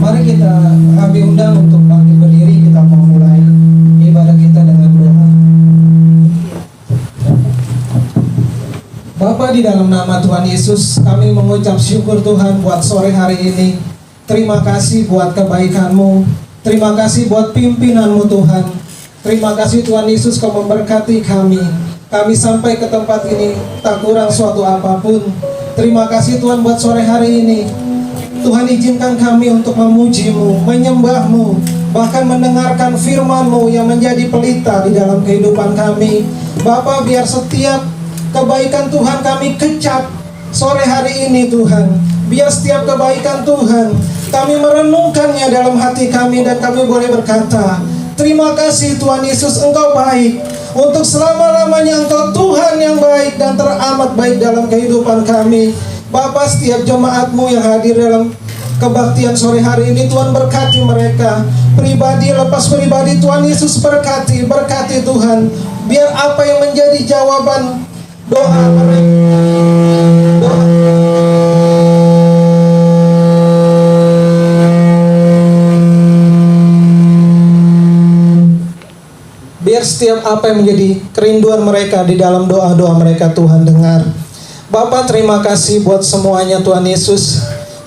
Mari kami undang untuk bangkit berdiri. Kita mau mulai ibadah kita dengan doa. Bapa, di dalam nama Tuhan Yesus, kami mengucap syukur Tuhan buat sore hari ini. Terima kasih buat kebaikan-Mu. Terima kasih buat pimpinan-Mu Tuhan. Terima kasih Tuhan Yesus, Kau memberkati kami. Kami sampai ke tempat ini tak kurang suatu apapun. Terima kasih Tuhan buat sore hari ini. Tuhan, izinkan kami untuk memuji-Mu, menyembah-Mu, bahkan mendengarkan firman-Mu yang menjadi pelita di dalam kehidupan kami. Bapa, biar setiap kebaikan Tuhan kami kecap sore hari ini Tuhan. Biar setiap kebaikan Tuhan kami merenungkannya dalam hati kami, dan kami boleh berkata, terima kasih Tuhan Yesus, Engkau baik. Untuk selama-lamanya Engkau Tuhan yang baik dan teramat baik dalam kehidupan kami. Bapa, setiap jemaat-Mu yang hadir dalam kebaktian sore hari ini, Tuhan berkati mereka. Pribadi lepas pribadi, Tuhan Yesus berkati Tuhan. Biar apa yang menjadi jawaban doa mereka, biar setiap apa yang menjadi kerinduan mereka di dalam doa-doa mereka Tuhan dengar. Bapak, terima kasih buat semuanya Tuhan Yesus.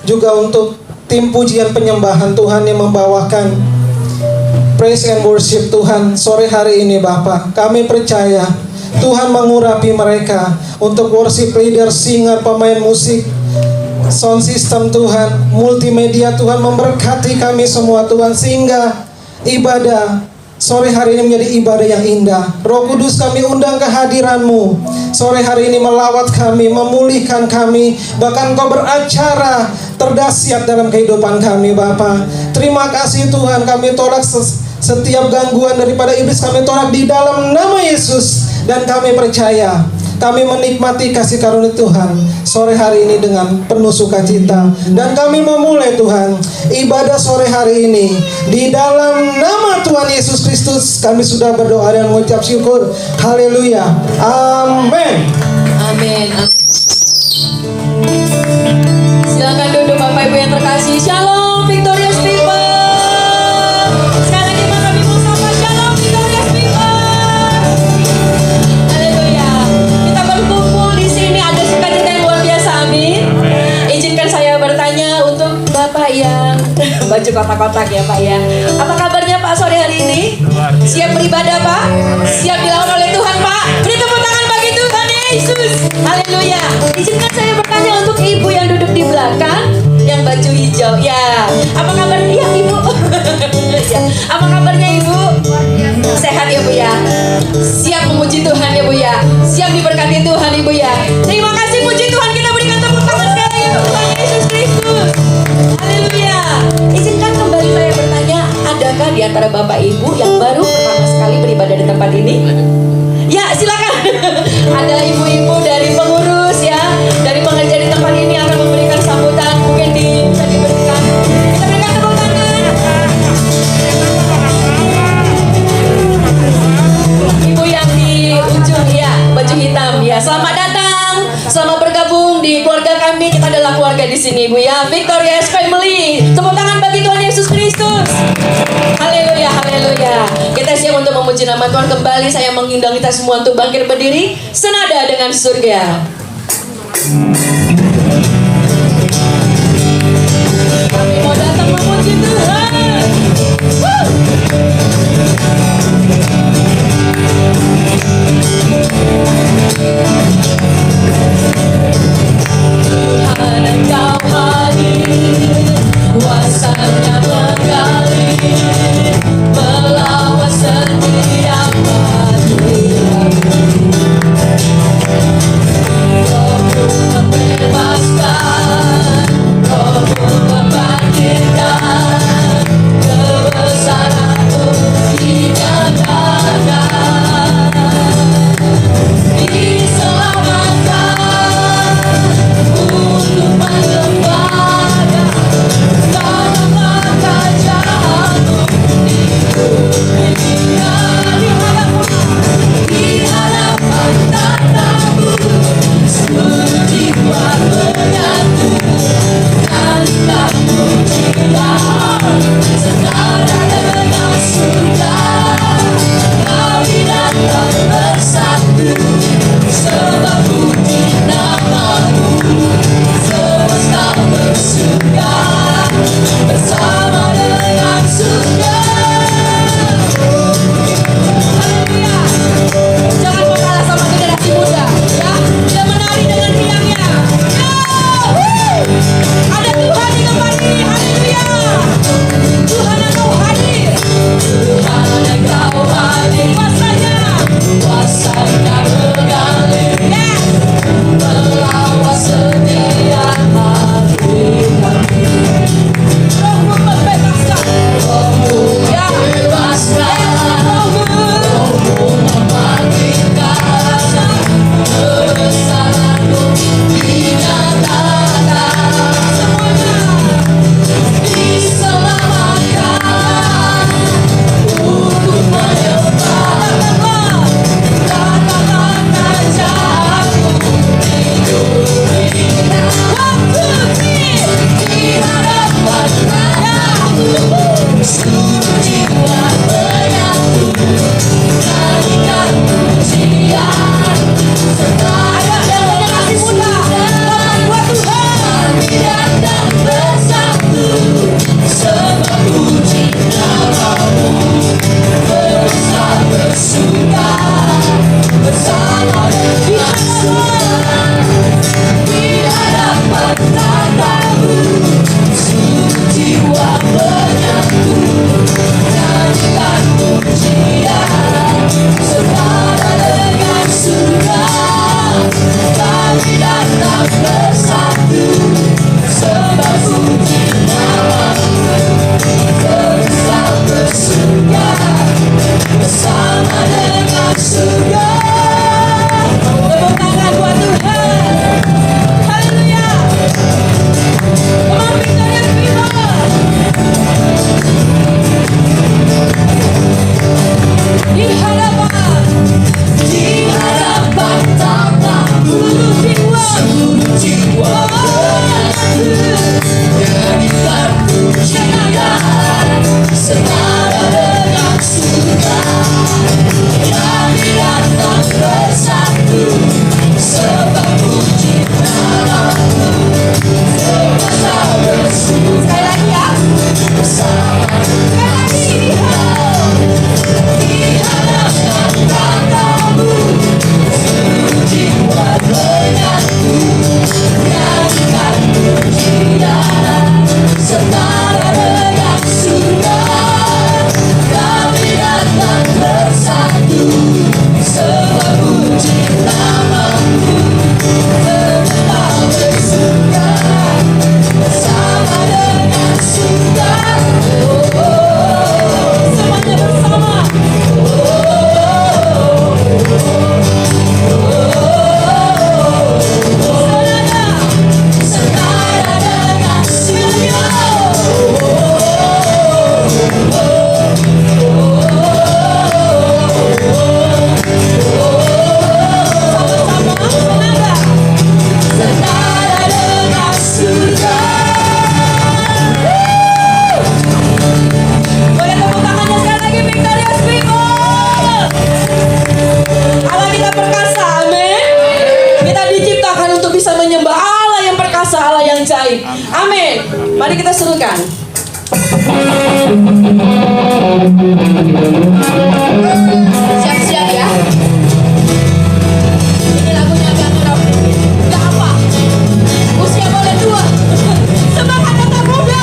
Juga untuk tim pujian penyembahan Tuhan yang membawakan praise and worship Tuhan sore hari ini Bapak. Kami percaya Tuhan mengurapi mereka untuk worship leader, singer, pemain musik, sound system Tuhan, multimedia Tuhan, memberkati kami semua Tuhan, sehingga ibadah sore hari ini menjadi ibadah yang indah. Roh Kudus, kami undang kehadiran-Mu sore hari ini melawat kami, memulihkan kami, bahkan Kau beracara terdahsyat dalam kehidupan kami Bapa. Terima kasih Tuhan, kami tolak setiap gangguan daripada iblis, kami tolak di dalam nama Yesus. Dan kami percaya, kami menikmati kasih karunia Tuhan sore hari ini dengan penuh sukacita. Dan kami memulai Tuhan ibadah sore hari ini di dalam nama Tuhan Yesus Kristus. Kami sudah berdoa dan mengucap syukur. Haleluya. Amin. Amin. Silakan duduk Bapak Ibu yang terkasih. Shalom Victorious People. Sekarang kita kami mau sapa Shalom Victorious People. Haleluya. Kita berkumpul di sini ada sukacita yang luar biasa. Amin. Izinkan saya bertanya untuk Bapak yang baju kotak-kotak ya Pak ya. Apa kabarnya Pak sore hari ini? Siap beribadah Pak? Siap dilawan oleh Tuhan Pak? Beri tepuk tangan bagi Tuhan Yesus. Haleluya. Izinkan saya bertanya untuk ibu yang duduk di belakang yang baju hijau. Ya, apa kabarnya ya ibu? Ya. Apa kabarnya ibu? Sehat ya bu ya. Siap memuji Tuhan ya bu ya. Siap diberkati Tuhan ibu ya. Terima kasih, puji Tuhan, kita berikan tepuk tangan sekali yuk. Tuhan Yesus Kristus. Haleluya. Izinkan kembali saya bertanya, adakah di antara bapak ibu yang baru pertama sekali beribadah di tempat ini? Ya, silakan. Ada ibu-ibu dari pengurus ya, dari pengerja di tempat ini akan memberikan sambutan. Mungkin bisa diberikan. Kita berikan tepuk tangan. Ibu yang di ujung ya, baju hitam ya. Selamat datang. Selamat bergabung di keluarga kami. Kita adalah keluarga di sini, Bu ya. Victorious Family. Tepuk tangan bagi Tuhan Yesus Kristus. Haleluya, haleluya. Kita siap untuk memuji nama Tuhan. Kembali saya mengundang kita semua untuk bangkit berdiri senada dengan surga. Kami mau datang memuji Tuhan. Woo! Tuhan, Engkau hadir, kuasanya menggali, melawan setiap batu. Rohmu memberi baik. Amin. Mari kita serukan. Siap-siap ya. Ini lagunya agak rock. Gak apa. Usia boleh tua. Semangat tetap muda.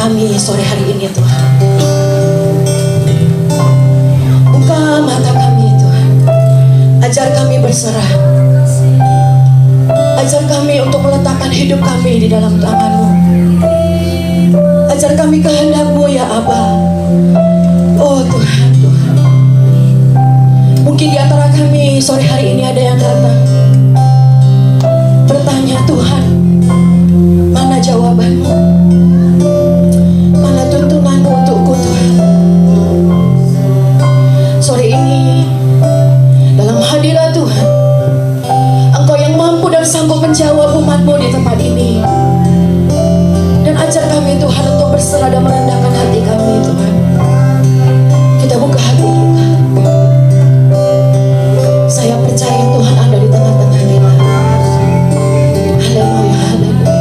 kami sore hari ini Tuhan. Buka mata kami Tuhan. Ajar kami berserah. Ajar kami untuk meletakkan hidup kami di dalam tangan-Mu. Ajar kami kehendak-Mu ya Aba. Oh Tuhan, Tuhan. Mungkin di antara kami sore hari ini ada yang datang bertanya, Tuhan, mana jawaban-Mu? Mana tuntunan-Mu untukku Tuhan? Sore ini dalam hadirat Tuhan, Engkau yang mampu dan sanggup menjawab umat-Mu di tempat ini. Dan ajar kami Tuhan untuk berserah dan merendahkan hati kami Tuhan. Kita buka hati kita. Saya percaya Tuhan ada di tengah-tengah kita. Haleluya, haleluya.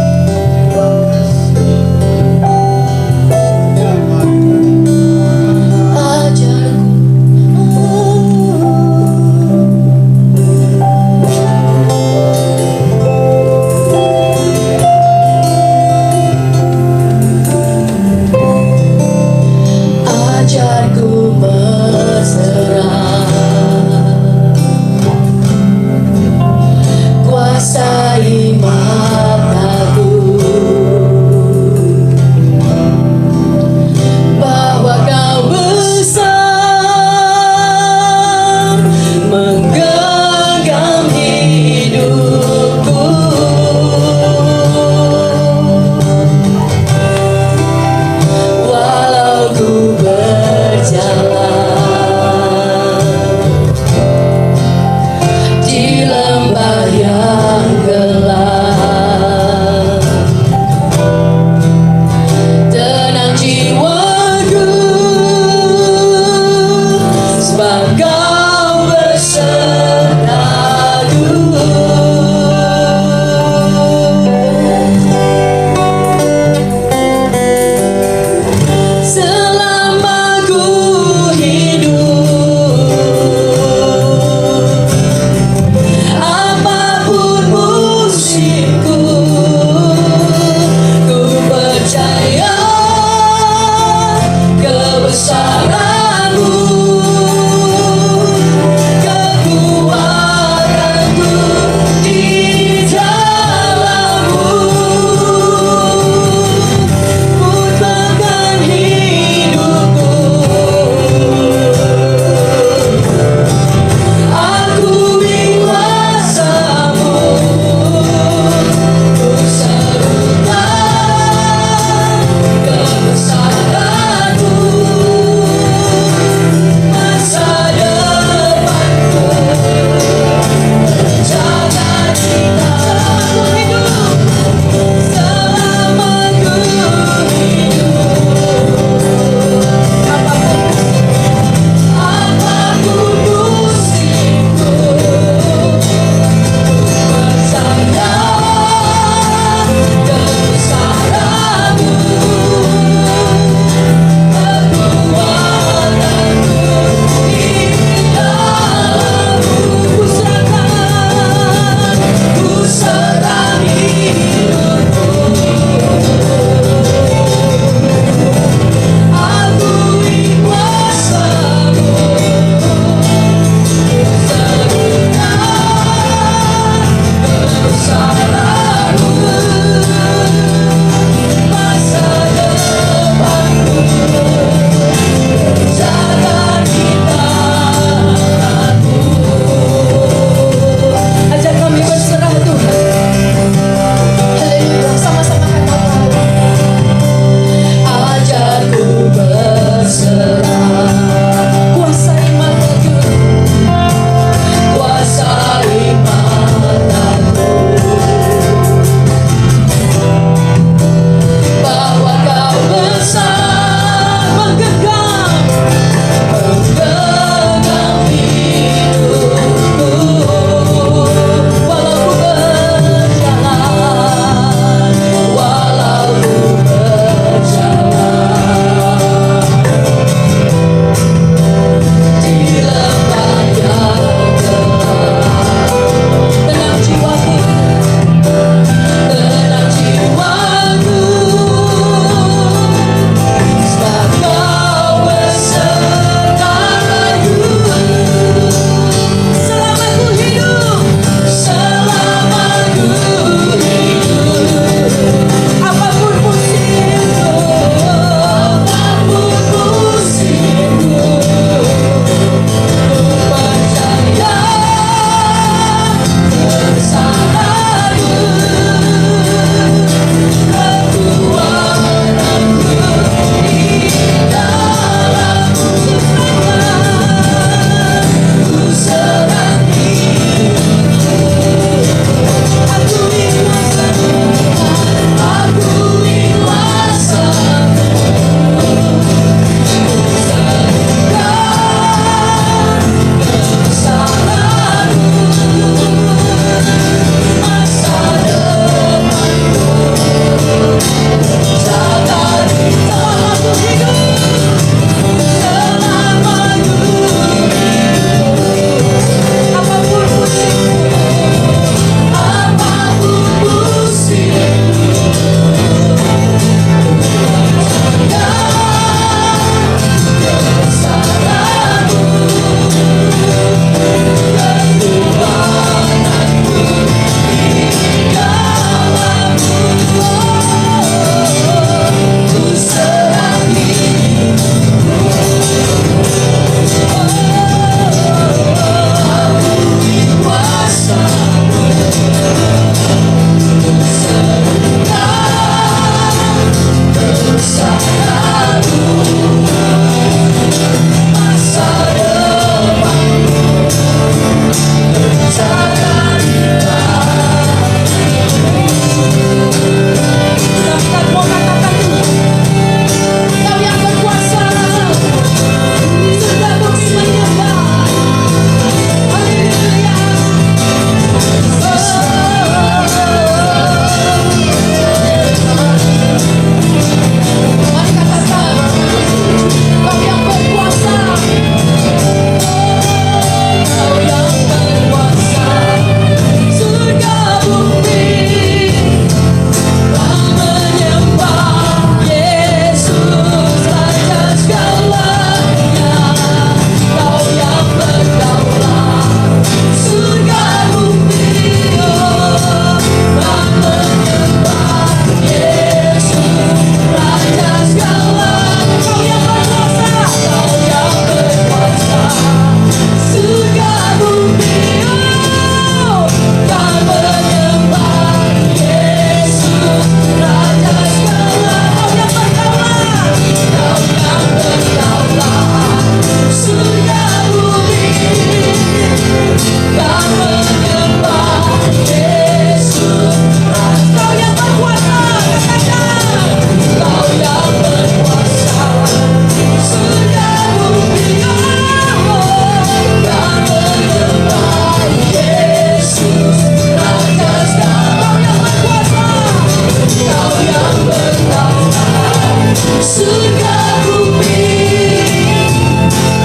surga bumi,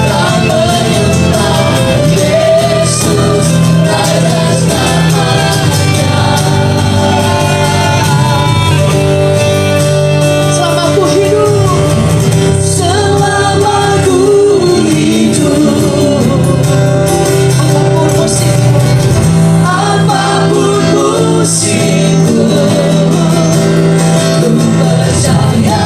tak menyembah Yesus atas namanya. Selama ku hidup, selama ku hidup, apapun musimku, apapun musimku, ku percaya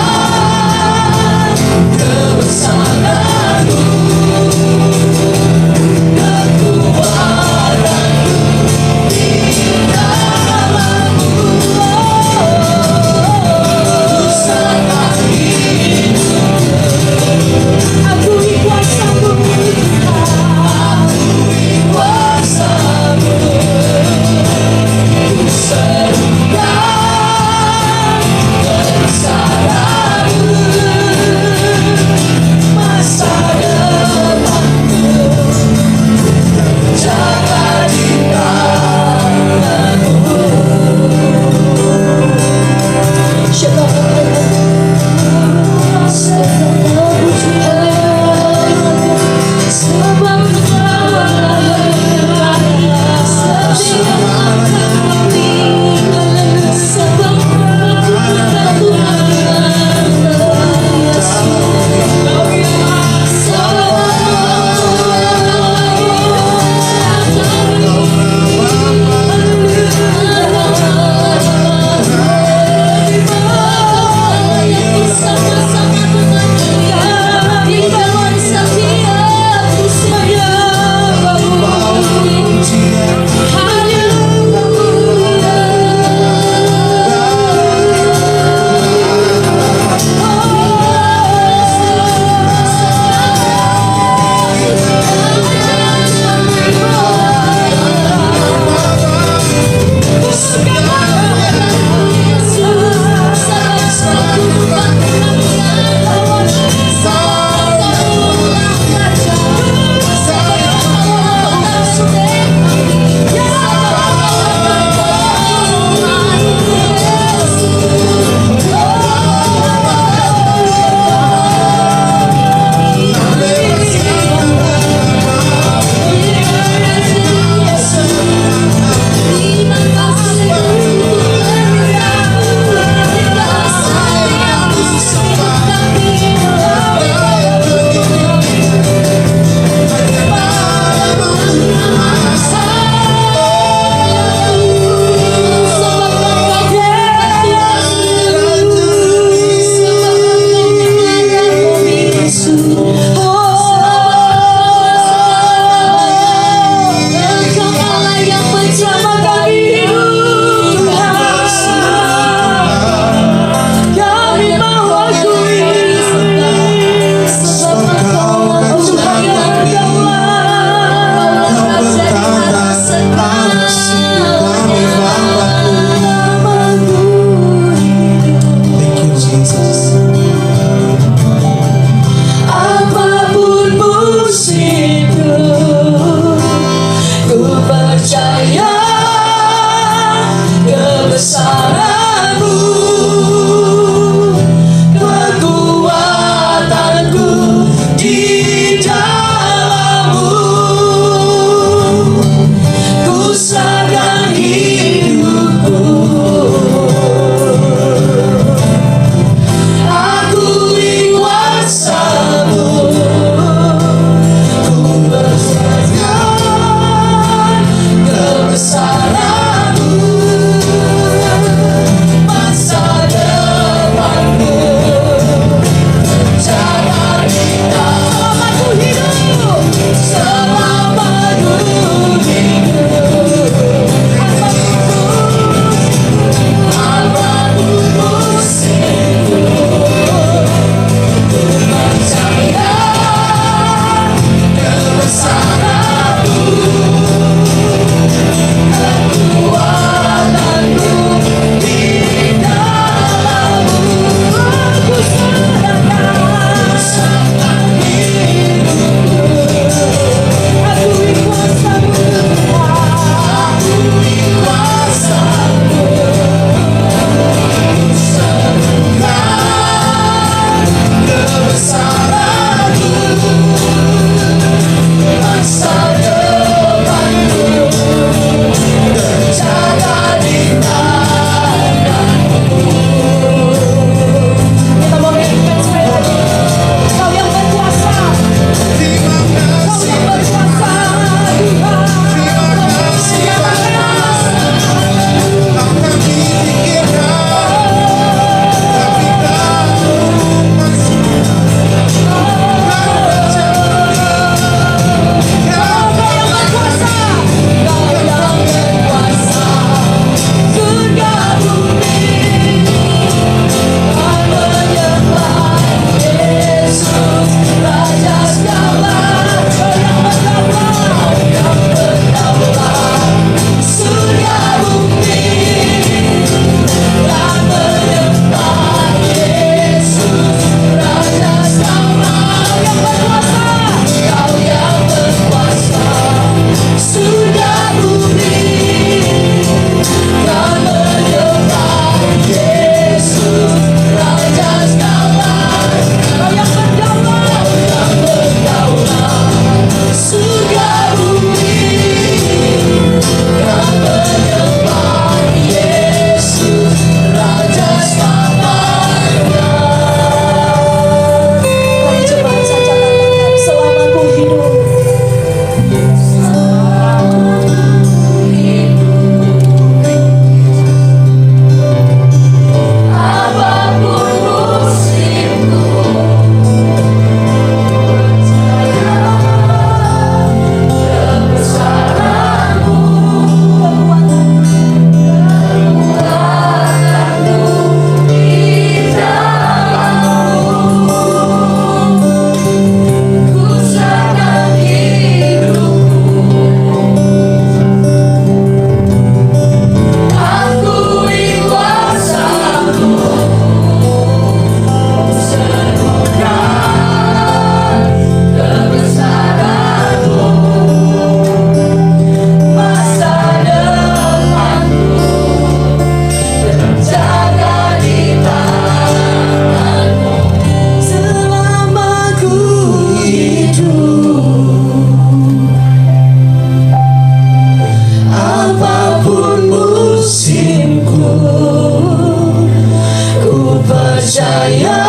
percaya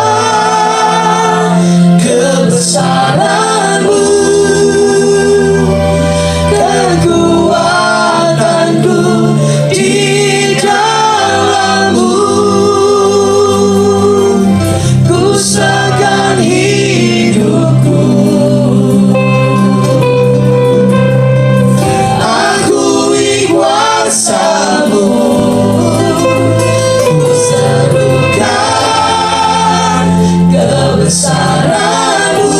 kebesaran-Mu, kekuatanku di dalam-Mu. Ku serahkan hidupku, akui kuasa-Mu. Ku serukan kebesaran-Mu,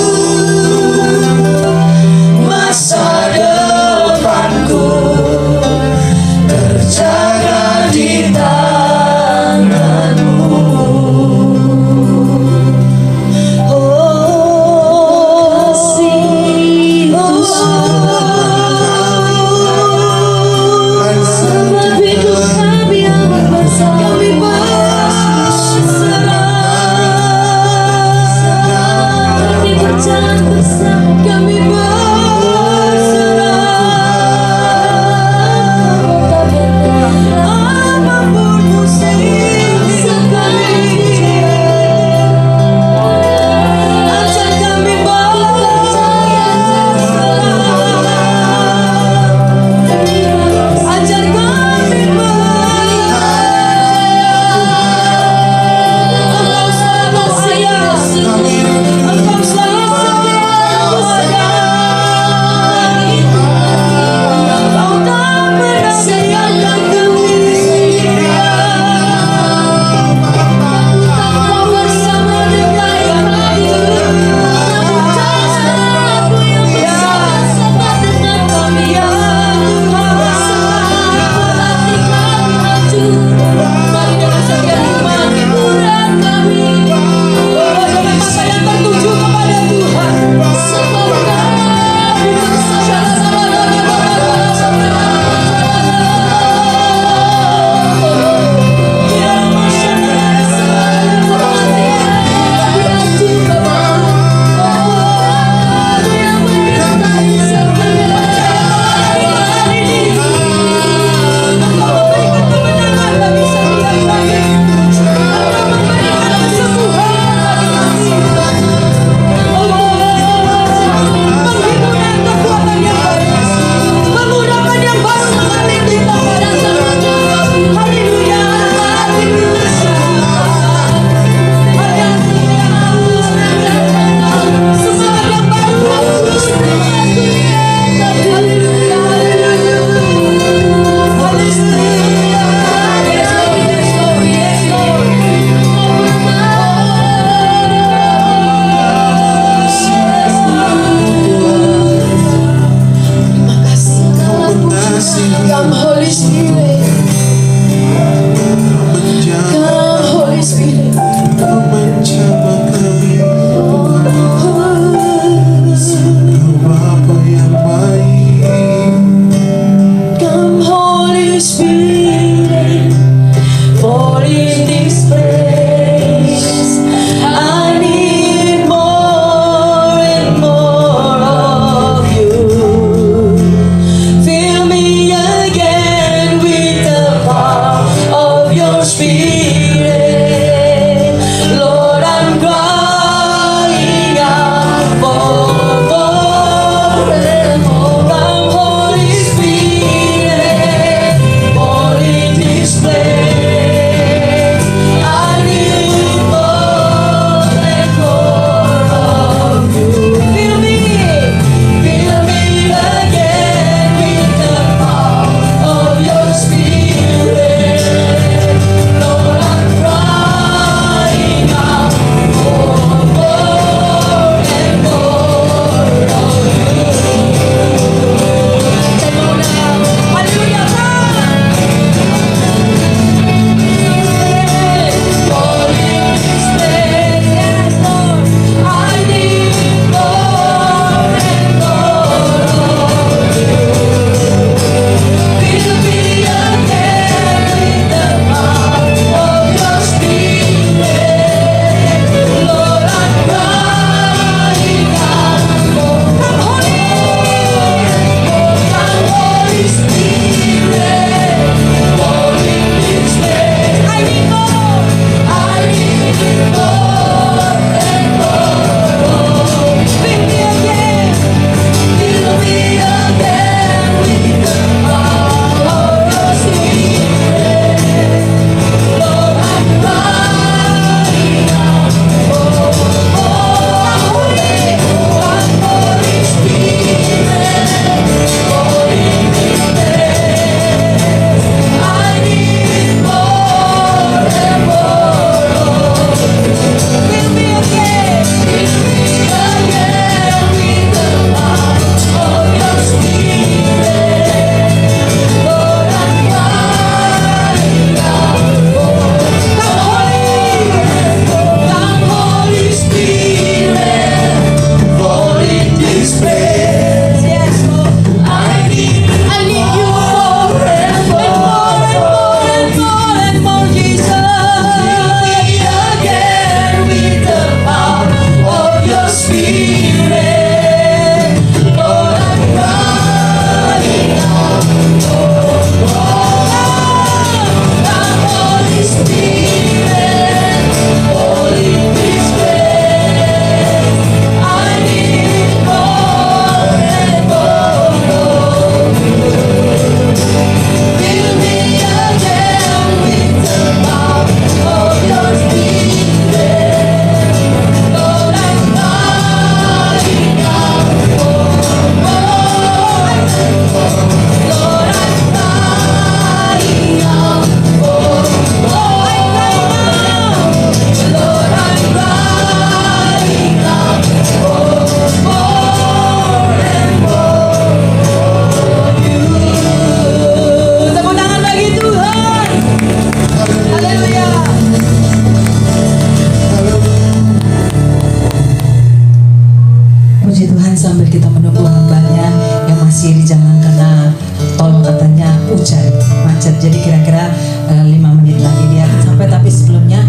sambil kita menunggu hambanya yang masih di jalan karena tol katanya hujan macet, jadi kira-kira 5 menit lagi dia akan sampai. Tapi sebelumnya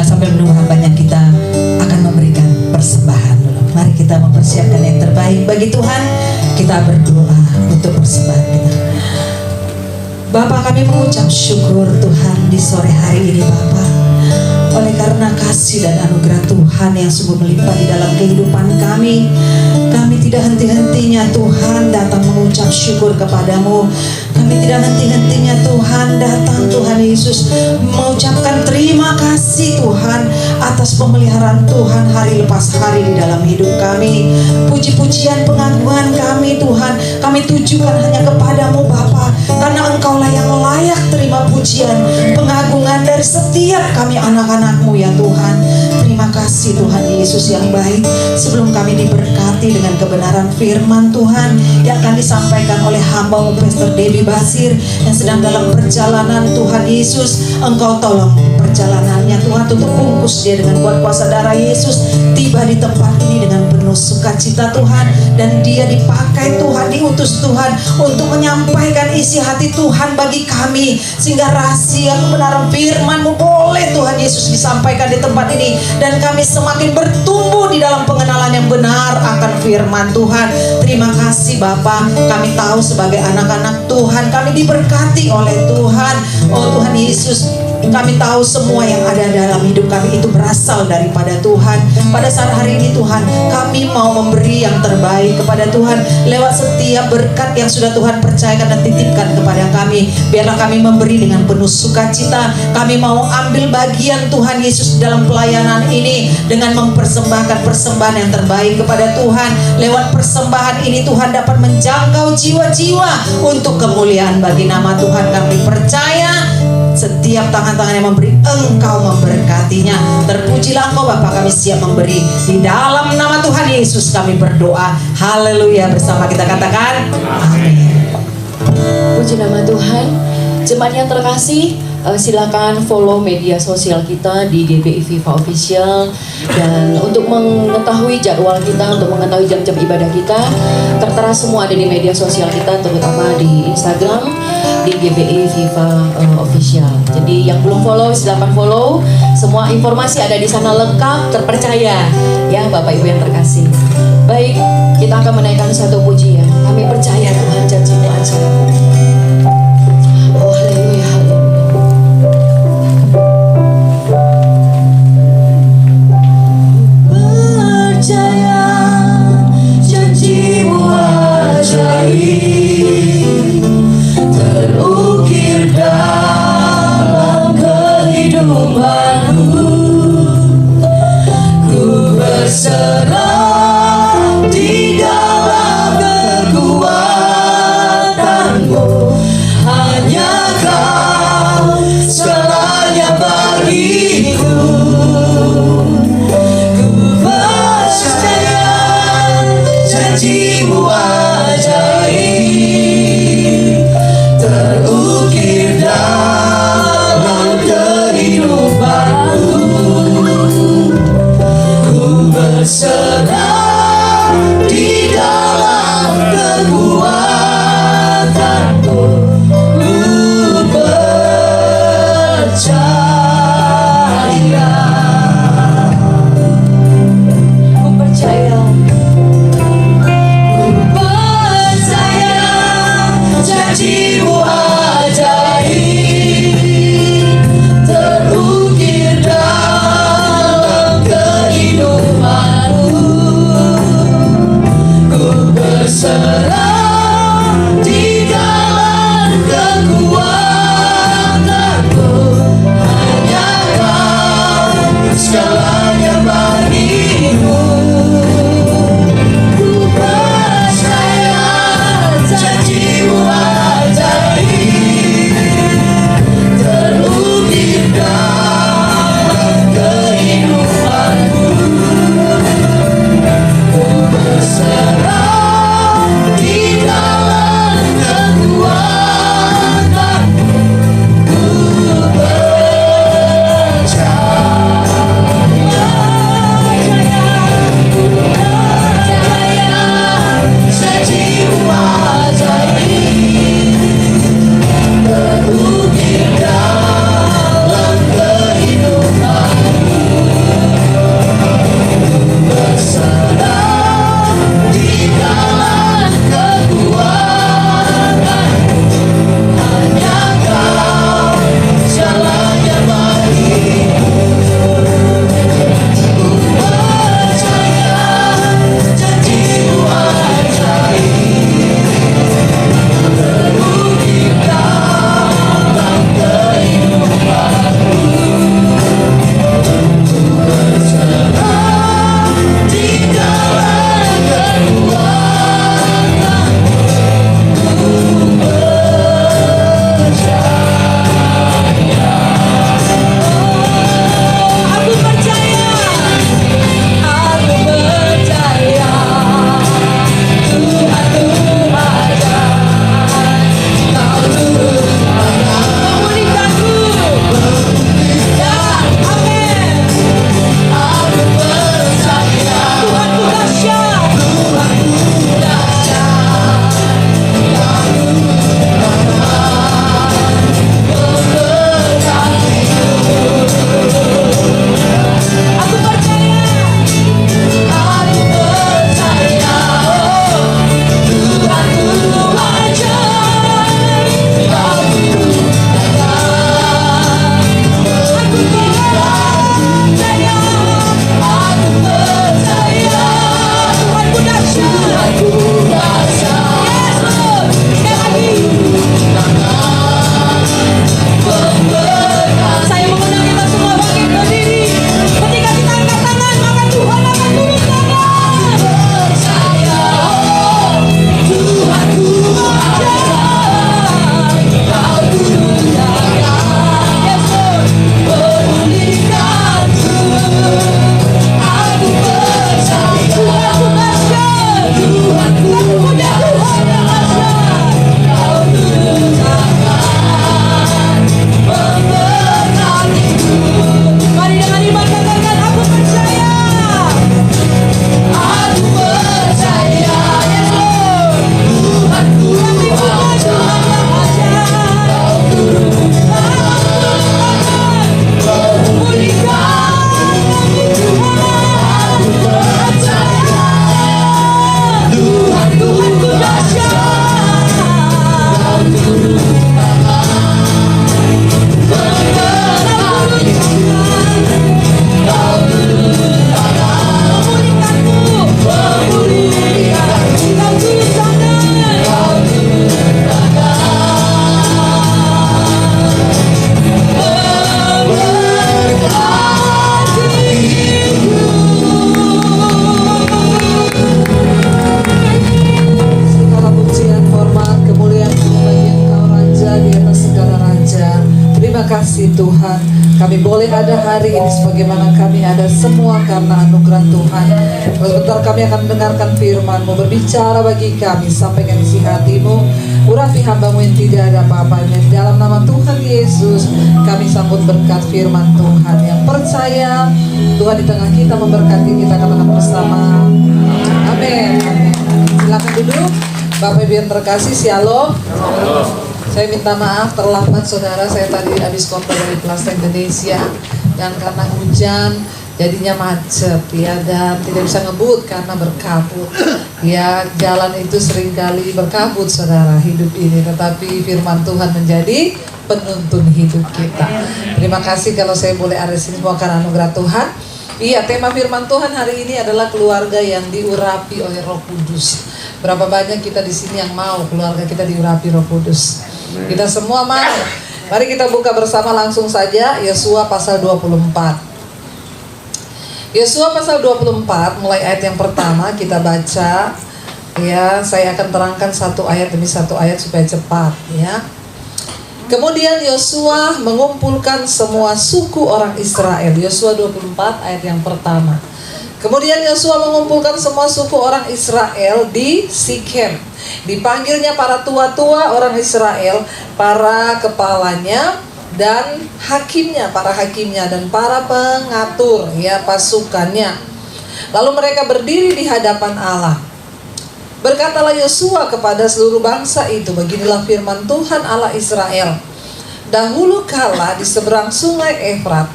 sambil menunggu hambanya kita akan memberikan persembahan dulu. Mari kita mempersiapkan yang terbaik bagi Tuhan. Kita berdoa untuk persembahan kita. Bapa, kami mengucap syukur Tuhan di sore hari ini Bapa, oleh karena kasih dan anugerah Tuhan yang sungguh melimpah di dalam kehidupan kami. Kami tidak henti-hentinya Tuhan datang mengucap syukur kepadamu. Kami tidak henti-hentinya Tuhan datang Tuhan Yesus mengucapkan terima kasih Tuhan atas pemeliharaan Tuhan hari lepas hari di dalam hidup kami. Puji-pujian pengagungan kami Tuhan kami tujukan hanya kepadamu Bapa, karena Engkaulah yang layak terima pujian pengagungan dari setiap kami anak-anakmu ya Tuhan. Terima kasih Tuhan Yesus yang baik. Sebelum kami diberkati dengan kebenaran firman Tuhan yang akan disampaikan oleh hamba-Mu Pastor Debbie Basir yang sedang dalam perjalanan, Tuhan Yesus Engkau tolong perjalanannya Tuhan, tutup bungkus dia dengan kuat kuasa darah Yesus. Tiba di tempat ini dengan penuh sukacita Tuhan, dan dia dipakai Tuhan, diutus Tuhan untuk menyampaikan isi hati Tuhan bagi kami, sehingga rahasia kebenaran firman-Mu boleh Tuhan Yesus disampaikan di tempat ini, dan kami semakin bertumbuh di dalam pengenalan yang benar akan firman Tuhan. Terima kasih Bapa, kami tahu sebagai anak-anak Tuhan kami diberkati oleh Tuhan. Oh Tuhan Yesus, kami tahu semua yang ada dalam hidup kami itu berasal daripada Tuhan. Pada saat hari ini Tuhan, kami mau memberi yang terbaik kepada Tuhan lewat setiap berkat yang sudah Tuhan percayakan dan titipkan kepada kami. Biarlah kami memberi dengan penuh sukacita. Kami mau ambil bagian Tuhan Yesus dalam pelayanan ini dengan mempersembahkan persembahan yang terbaik kepada Tuhan. Lewat persembahan ini Tuhan dapat menjangkau jiwa-jiwa untuk kemuliaan bagi nama Tuhan. Kami percaya setiap tangan-tangan yang memberi, Engkau memberkatinya. Terpujilah Engkau Bapa, kami siap memberi. Di dalam nama Tuhan Yesus kami berdoa. Haleluya. Bersama kita katakan amin. Puji nama Tuhan. Jemaat yang terkasih, silakan follow media sosial kita di GBI Viva Official, dan untuk mengetahui jadwal kita, untuk mengetahui jam-jam ibadah kita, tertera semua ada di media sosial kita, terutama di Instagram di GBI Viva Official. Jadi yang belum follow silakan follow. Semua informasi ada di sana lengkap, terpercaya ya Bapak Ibu yang terkasih. Baik, kita akan menaikkan satu pujian. Kami percaya Tuhan janji-Mu ajaib. Oh haleluya, Percaya janji-Mu ajaib terukir dalam kehidupanku. Ku berserah di dalam kekuatan-Mu. Hanya Kau segalanya bagiku. Ku percaya janji-Mu ajaib terukir dalam kehidupanku. Ku berserah di dalam kekuatan-Mu. Ku percaya. ku percaya. Ku percaya janji-Mu ajaib terukir dalam kehidupanku. Ku berserah di dalam kekuatan-Mu. Hanya Kau segalanya bagiku. Ku percaya janji-Mu ajaib terukir dalam kehidupanku. Ku berserah di dalam kekuatan-Mu. Ku percaya. Kami boleh ada hari ini sebagaimana kami ada semua karena anugerah Tuhan. Sebentar kami akan mendengarkan firman-Mu, berbicara bagi kami, sampaikan isi hati-Mu, urapi hamba-Mu yang tidak ada apa-apanya. Dalam nama Tuhan Yesus kami sambut berkat firman Tuhan. Yang percaya Tuhan di tengah kita memberkati kita, katakan bersama amin. Silakan duduk. Bapak Ibu yang terkasih, shalom. Saya minta maaf terlambat saudara, saya tadi habis konter dari Plaza Indonesia dan karena hujan jadinya macet ya, dan tidak bisa ngebut karena berkabut ya. Jalan itu seringkali berkabut saudara hidup ini, tetapi firman Tuhan menjadi penuntun hidup kita. Terima kasih kalau saya boleh ada sini, semua karena anugerah Tuhan. Iya, tema firman Tuhan hari ini adalah keluarga yang diurapi oleh Roh Kudus. Berapa banyak kita di sini yang mau keluarga kita diurapi Roh Kudus? Kita semua mau. Mari kita buka bersama langsung saja Yosua pasal 24. Yosua pasal 24 mulai ayat yang pertama kita baca ya. Saya akan terangkan satu ayat demi satu ayat supaya cepat ya. Kemudian Yosua mengumpulkan semua suku orang Israel. Yosua 24 ayat yang pertama. Kemudian Yosua mengumpulkan semua suku orang Israel di Sikem. Dipanggilnya para tua-tua orang Israel, para kepalanya dan hakimnya, para hakimnya dan para pengatur ya pasukannya. Lalu mereka berdiri di hadapan Allah. Berkatalah Yosua kepada seluruh bangsa itu, beginilah firman Tuhan Allah Israel. Dahulu kala di seberang sungai Efrat,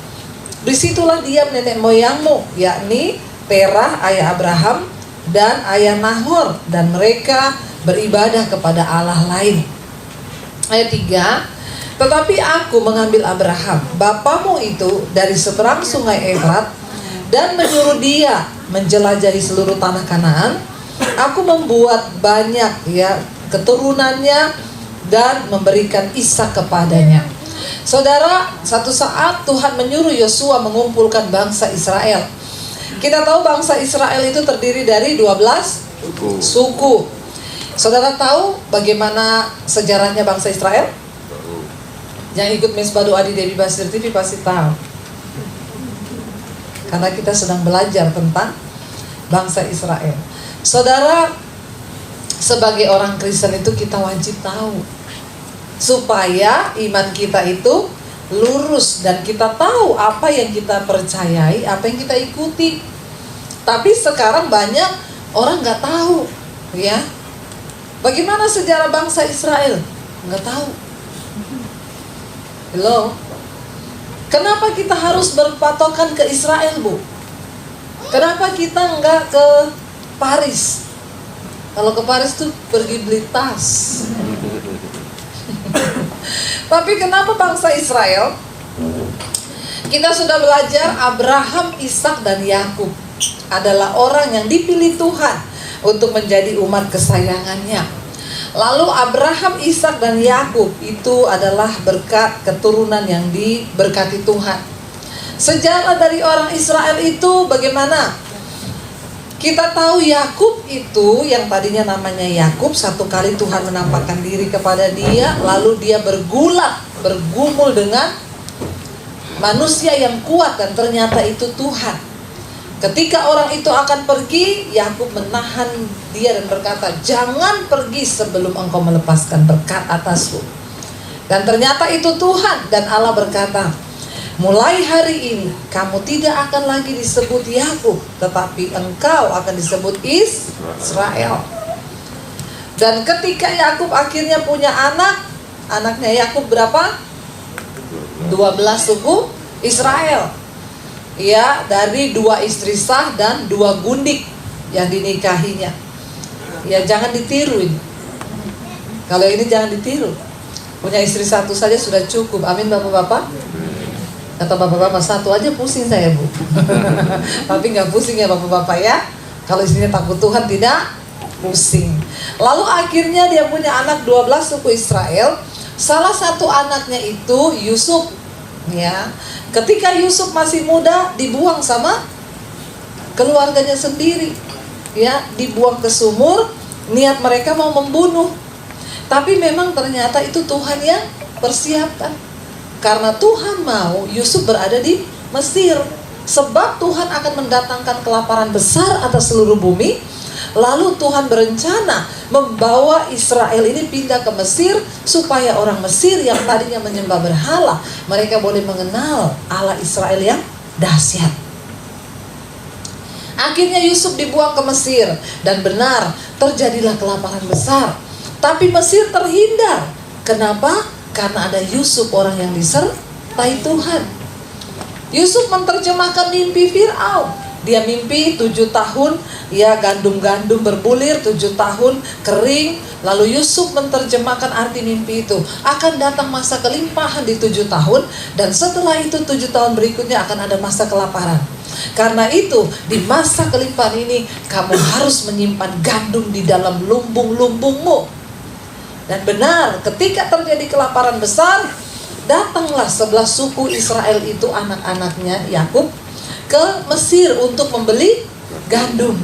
disitulah diam nenek moyangmu, yakni Terah ayah Abraham dan ayah Nahor, dan mereka beribadah kepada Allah lain. Ayat 3, tetapi aku mengambil Abraham, bapamu itu, dari seberang sungai Efrat dan menyuruh dia menjelajahi seluruh tanah Kanaan. Aku membuat banyak ya keturunannya dan memberikan Ishak kepadanya. Saudara, satu saat Tuhan menyuruh Yosua mengumpulkan bangsa Israel. Kita tahu bangsa Israel itu terdiri dari 12 suku. Saudara tahu bagaimana sejarahnya bangsa Israel? Yang ikut Mesbah Doa di Debbie Basir TV pasti tahu. Karena kita sedang belajar tentang bangsa Israel. Saudara, sebagai orang Kristen itu kita wajib tahu, supaya iman kita itu lurus dan kita tahu apa yang kita percayai, apa yang kita ikuti. Tapi sekarang banyak orang nggak tahu, ya. Bagaimana sejarah bangsa Israel? Nggak tahu. Hello. Kenapa kita harus berpatokan ke Israel, Bu? Kenapa kita nggak ke Paris? Kalau ke Paris tuh pergi beli tas. Tapi kenapa bangsa Israel? Kita sudah belajar Abraham, Ishak dan Yakub adalah orang yang dipilih Tuhan untuk menjadi umat kesayangannya. Lalu Abraham, Ishak dan Yakub itu adalah berkat keturunan yang diberkati Tuhan. Sejarah dari orang Israel itu bagaimana? Kita tahu Yakub itu yang tadinya namanya Yakub, satu kali Tuhan menampakkan diri kepada dia, lalu dia bergumul dengan manusia yang kuat dan ternyata itu Tuhan. Ketika orang itu akan pergi, Yakub menahan dia dan berkata, "Jangan pergi sebelum engkau melepaskan berkat atasku." Dan ternyata itu Tuhan, dan Allah berkata, "Mulai hari ini kamu tidak akan lagi disebut Yakub, tetapi engkau akan disebut Israel." Dan ketika Yakub akhirnya punya anaknya Yakub berapa? 12 suku Israel. Ya, dari 2 istri sah dan 2 gundik yang dinikahinya. Ya, jangan ditiru ini. Kalau ini jangan ditiru. Punya istri satu saja sudah cukup. Amin Bapak-bapak. Kata bapak-bapak, satu aja pusing saya, Bu. Tapi nggak pusing ya bapak-bapak ya. Kalau istrinya takut Tuhan tidak pusing. Lalu akhirnya dia punya anak 12 suku Israel. Salah satu anaknya itu Yusuf. Ya, ketika Yusuf masih muda dibuang sama keluarganya sendiri. Ya, dibuang ke sumur. Niat mereka mau membunuh. Tapi memang ternyata itu Tuhan yang persiapkan. Karena Tuhan mau Yusuf berada di Mesir. Sebab Tuhan akan mendatangkan kelaparan besar atas seluruh bumi. Lalu Tuhan berencana membawa Israel ini pindah ke Mesir, supaya orang Mesir yang tadinya menyembah berhala, mereka boleh mengenal Allah Israel yang dahsyat. Akhirnya Yusuf dibuang ke Mesir, dan benar terjadilah kelaparan besar. Tapi Mesir terhindar. Kenapa? Karena ada Yusuf, orang yang disertai Tuhan. Yusuf menerjemahkan mimpi Fir'aun. Dia mimpi 7 tahun ya gandum-gandum berbulir, 7 tahun kering. Lalu Yusuf menerjemahkan arti mimpi itu. Akan datang masa kelimpahan di 7 tahun, dan setelah itu 7 tahun berikutnya akan ada masa kelaparan. Karena itu di masa kelimpahan ini kamu harus menyimpan gandum di dalam lumbung-lumbungmu. Dan benar, ketika terjadi kelaparan besar, datanglah 11 suku Israel itu, anak-anaknya Yakub, ke Mesir untuk membeli gandum.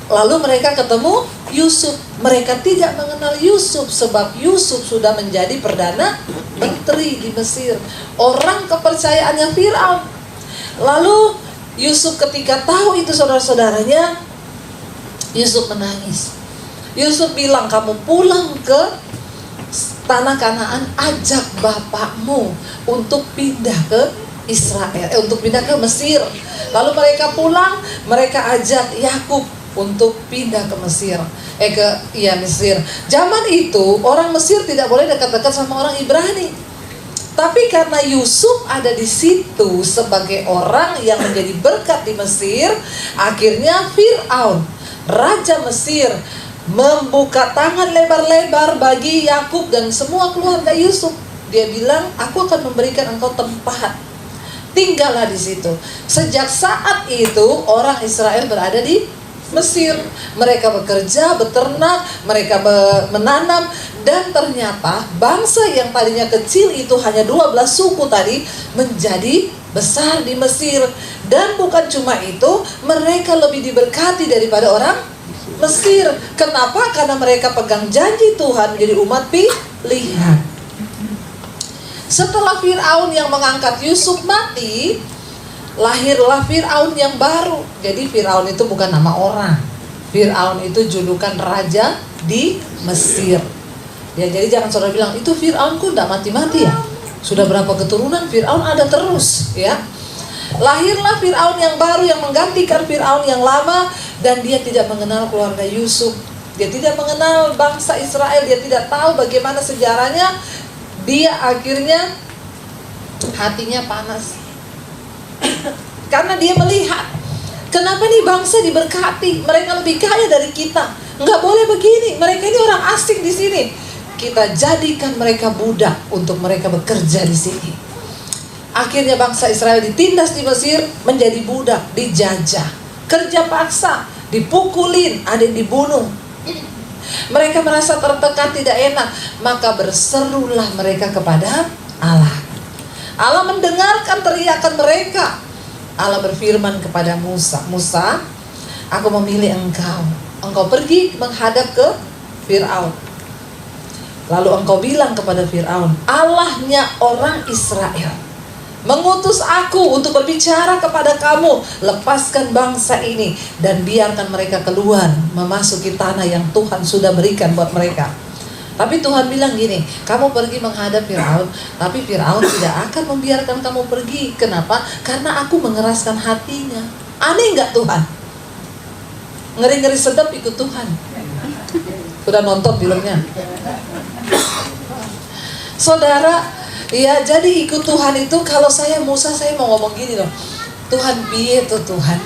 Lalu mereka ketemu Yusuf. Mereka tidak mengenal Yusuf, sebab Yusuf sudah menjadi perdana menteri di Mesir, orang kepercayaannya Fir'aun. Lalu Yusuf ketika tahu itu saudara-saudaranya, Yusuf menangis. Yusuf bilang, kamu pulang ke tanah Kanaan, ajak bapakmu untuk pindah ke Israel, untuk pindah ke Mesir. Lalu mereka pulang, mereka ajak Yakub untuk pindah ke Mesir. Mesir. Zaman itu orang Mesir tidak boleh dekat-dekat sama orang Ibrani. Tapi karena Yusuf ada di situ sebagai orang yang menjadi berkat di Mesir, akhirnya Fir'aun, raja Mesir, membuka tangan lebar-lebar bagi Yakub dan semua keluarga Yusuf. Dia bilang, aku akan memberikan engkau tempat, tinggallah di situ. Sejak saat itu orang Israel berada di Mesir. Mereka bekerja, beternak, mereka menanam. Dan ternyata bangsa yang tadinya kecil itu hanya 12 suku tadi menjadi besar di Mesir. Dan bukan cuma itu, mereka lebih diberkati daripada orang Mesir. Kenapa? Karena mereka pegang janji Tuhan menjadi umat pilihan. Setelah Fir'aun yang mengangkat Yusuf mati, lahirlah Fir'aun yang baru. Jadi Fir'aun itu bukan nama orang. Fir'aun itu julukan raja di Mesir. Ya, jadi jangan saudara bilang, itu Fir'aun kok tidak mati-mati ya? Sudah berapa keturunan Fir'aun ada terus ya. Lahirlah Fir'aun yang baru yang menggantikan Fir'aun yang lama. Dan dia tidak mengenal keluarga Yusuf. Dia tidak mengenal bangsa Israel. Dia tidak tahu bagaimana sejarahnya. Dia akhirnya hatinya panas. Karena dia melihat, kenapa nih bangsa diberkati? Mereka lebih kaya dari kita. Nggak boleh begini. Mereka ini orang asing di sini. Kita jadikan mereka budak untuk mereka bekerja di sini. Akhirnya bangsa Israel ditindas di Mesir menjadi budak, dijajah. Kerja paksa, dipukulin, ada yang dibunuh. Mereka merasa tertekan, tidak enak. Maka berserulah mereka kepada Allah. Allah mendengarkan teriakan mereka. Allah berfirman kepada Musa, Musa, aku memilih engkau. Engkau pergi menghadap ke Fir'aun. Lalu engkau bilang kepada Fir'aun, Allahnya orang Israel mengutus aku untuk berbicara kepada kamu, lepaskan bangsa ini dan biarkan mereka keluar memasuki tanah yang Tuhan sudah berikan buat mereka. Tapi Tuhan bilang gini, kamu pergi menghadap Fir'aun, tapi Fir'aun tidak akan membiarkan kamu pergi. Kenapa? Karena aku mengeraskan hatinya. Aneh nggak Tuhan? Ngeri-ngeri sedap ikut Tuhan. Udah nonton filmnya? Saudara, ya, jadi ikut Tuhan itu, kalau saya Musa, saya mau ngomong gini loh, Tuhan piye tuh Tuhan,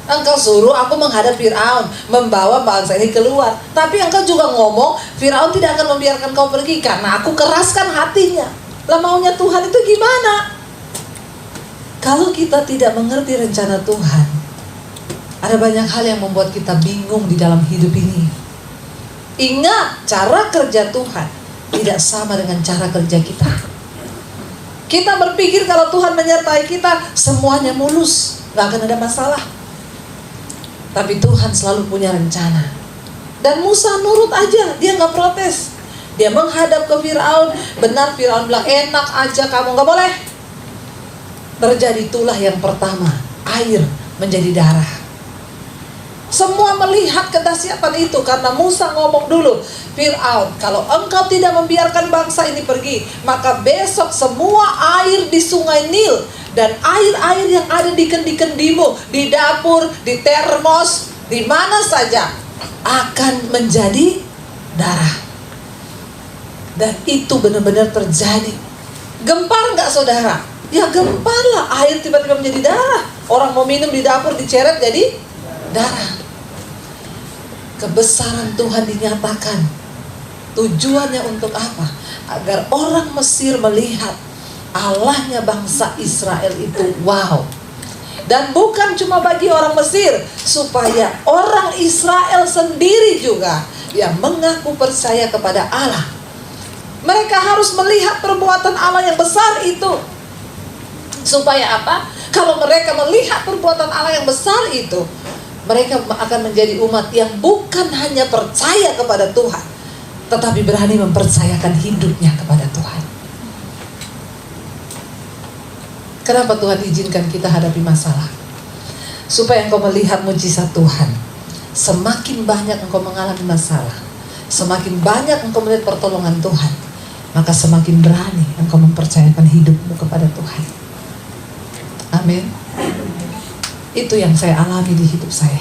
engkau suruh aku menghadap Fir'aun, membawa bangsa ini keluar, tapi engkau juga ngomong Fir'aun tidak akan membiarkan kau pergi karena aku keraskan hatinya. Lah maunya Tuhan itu gimana? Kalau kita tidak mengerti rencana Tuhan, ada banyak hal yang membuat kita bingung di dalam hidup ini. Ingat, cara kerja Tuhan tidak sama dengan cara kerja kita. Kita berpikir kalau Tuhan menyertai kita, semuanya mulus, gak akan ada masalah. Tapi Tuhan selalu punya rencana. Dan Musa nurut aja, dia gak protes. Dia menghadap ke Firaun. Benar, Firaun bilang, enak aja kamu, nggak boleh. Terjadi itulah yang pertama, air menjadi darah. Semua melihat kedahsyatan itu karena Musa ngomong dulu, Firaun, kalau engkau tidak membiarkan bangsa ini pergi, maka besok semua air di sungai Nil dan air-air yang ada di kendi-kendimu, di dapur, di termos, di mana saja akan menjadi darah. Dan itu benar-benar terjadi. Gempar nggak saudara? Ya gempar lah, air tiba-tiba menjadi darah. Orang mau minum di dapur diceret jadi darah. Kebesaran Tuhan dinyatakan. Tujuannya untuk apa? Agar orang Mesir melihat Allahnya bangsa Israel itu wow. Dan bukan cuma bagi orang Mesir, supaya orang Israel sendiri juga yang mengaku percaya kepada Allah. Mereka harus melihat perbuatan Allah yang besar itu. Supaya apa? Kalau mereka melihat perbuatan Allah yang besar itu, mereka akan menjadi umat yang bukan hanya percaya kepada Tuhan, tetapi berani mempercayakan hidupnya kepada Tuhan. Kenapa Tuhan izinkan kita hadapi masalah? Supaya engkau melihat mujizat Tuhan. Semakin banyak engkau mengalami masalah, semakin banyak engkau melihat pertolongan Tuhan, maka semakin berani engkau mempercayakan hidupmu kepada Tuhan. Amin. Itu yang saya alami di hidup saya.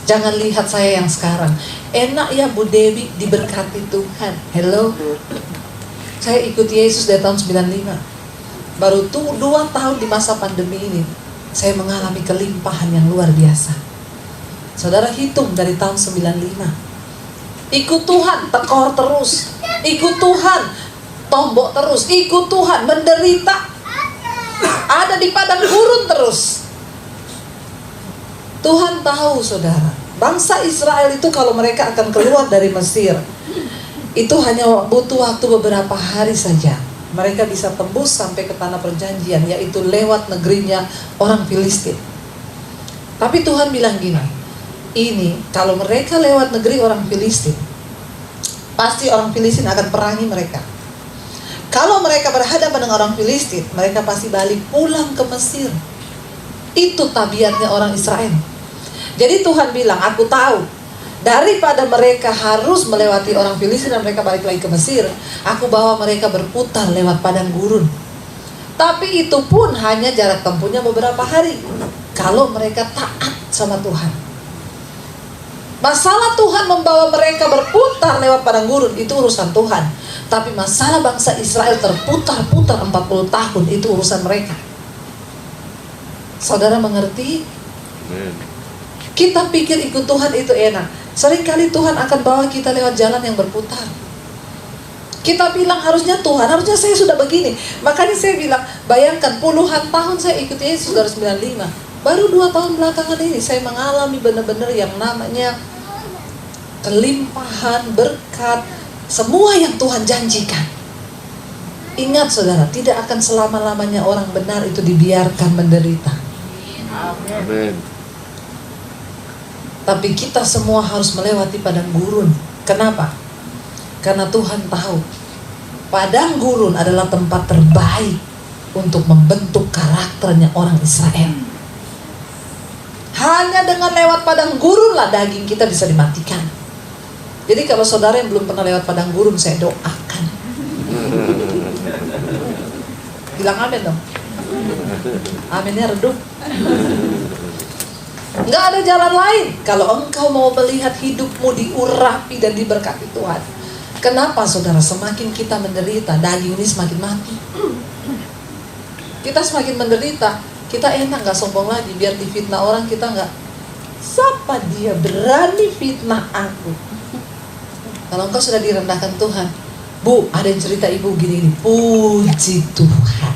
Jangan lihat saya yang sekarang. Enak ya Bu Dewi, diberkati Tuhan. Hello. Saya ikut Yesus dari tahun 95. Baru 2 tahun di masa pandemi ini, saya mengalami kelimpahan yang luar biasa. Saudara hitung dari tahun 95. Ikut Tuhan, tekor terus. Ikut Tuhan, tombok terus. Ikut Tuhan, menderita. Ada di padang gurun terus. Tuhan tahu saudara, bangsa Israel itu kalau mereka akan keluar dari Mesir, itu hanya butuh waktu beberapa hari saja. Mereka bisa tembus sampai ke tanah perjanjian, yaitu lewat negerinya orang Filistin. Tapi Tuhan bilang gini, ini kalau mereka lewat negeri orang Filistin, pasti orang Filistin akan perangi mereka. Kalau mereka berhadapan dengan orang Filistin, mereka pasti balik pulang ke Mesir. Itu tabiatnya orang Israel. Jadi Tuhan bilang, aku tahu, daripada mereka harus melewati orang Filistin dan mereka balik lagi ke Mesir, aku bawa mereka berputar lewat padang gurun. Tapi itu pun hanya jarak tempuhnya beberapa hari, kalau mereka taat sama Tuhan. Masalah Tuhan membawa mereka berputar lewat padang gurun, itu urusan Tuhan. Tapi masalah bangsa Israel terputar-putar 40 tahun, itu urusan mereka. Saudara mengerti? Kita pikir ikut Tuhan itu enak. Seringkali Tuhan akan bawa kita lewat jalan yang berputar. Kita bilang harusnya Tuhan, harusnya saya sudah begini. Makanya saya bilang, bayangkan puluhan tahun saya ikut Yesus dari 95. Baru 2 tahun belakangan ini saya mengalami benar-benar yang namanya kelimpahan, berkat, semua yang Tuhan janjikan. Ingat saudara, tidak akan selama-lamanya orang benar itu dibiarkan menderita. Amin. Tapi kita semua harus melewati padang gurun. Kenapa? Karena Tuhan tahu padang gurun adalah tempat terbaik untuk membentuk karakternya orang Israel. Hanya dengan lewat padang gurun lah daging kita bisa dimatikan. Jadi kalau saudara yang belum pernah lewat padang gurun, saya doakan. Bilang amin dong. Aminnya redup. Nggak ada jalan lain kalau engkau mau melihat hidupmu diurapi dan diberkati Tuhan. Kenapa saudara? Semakin kita menderita, daging ini semakin mati. Kita semakin menderita, kita enak gak sombong lagi. Biar difitnah orang kita nggak, siapa dia berani fitnah aku. Kalau engkau sudah direndahkan Tuhan, Bu, ada yang cerita ibu gini, puji Tuhan.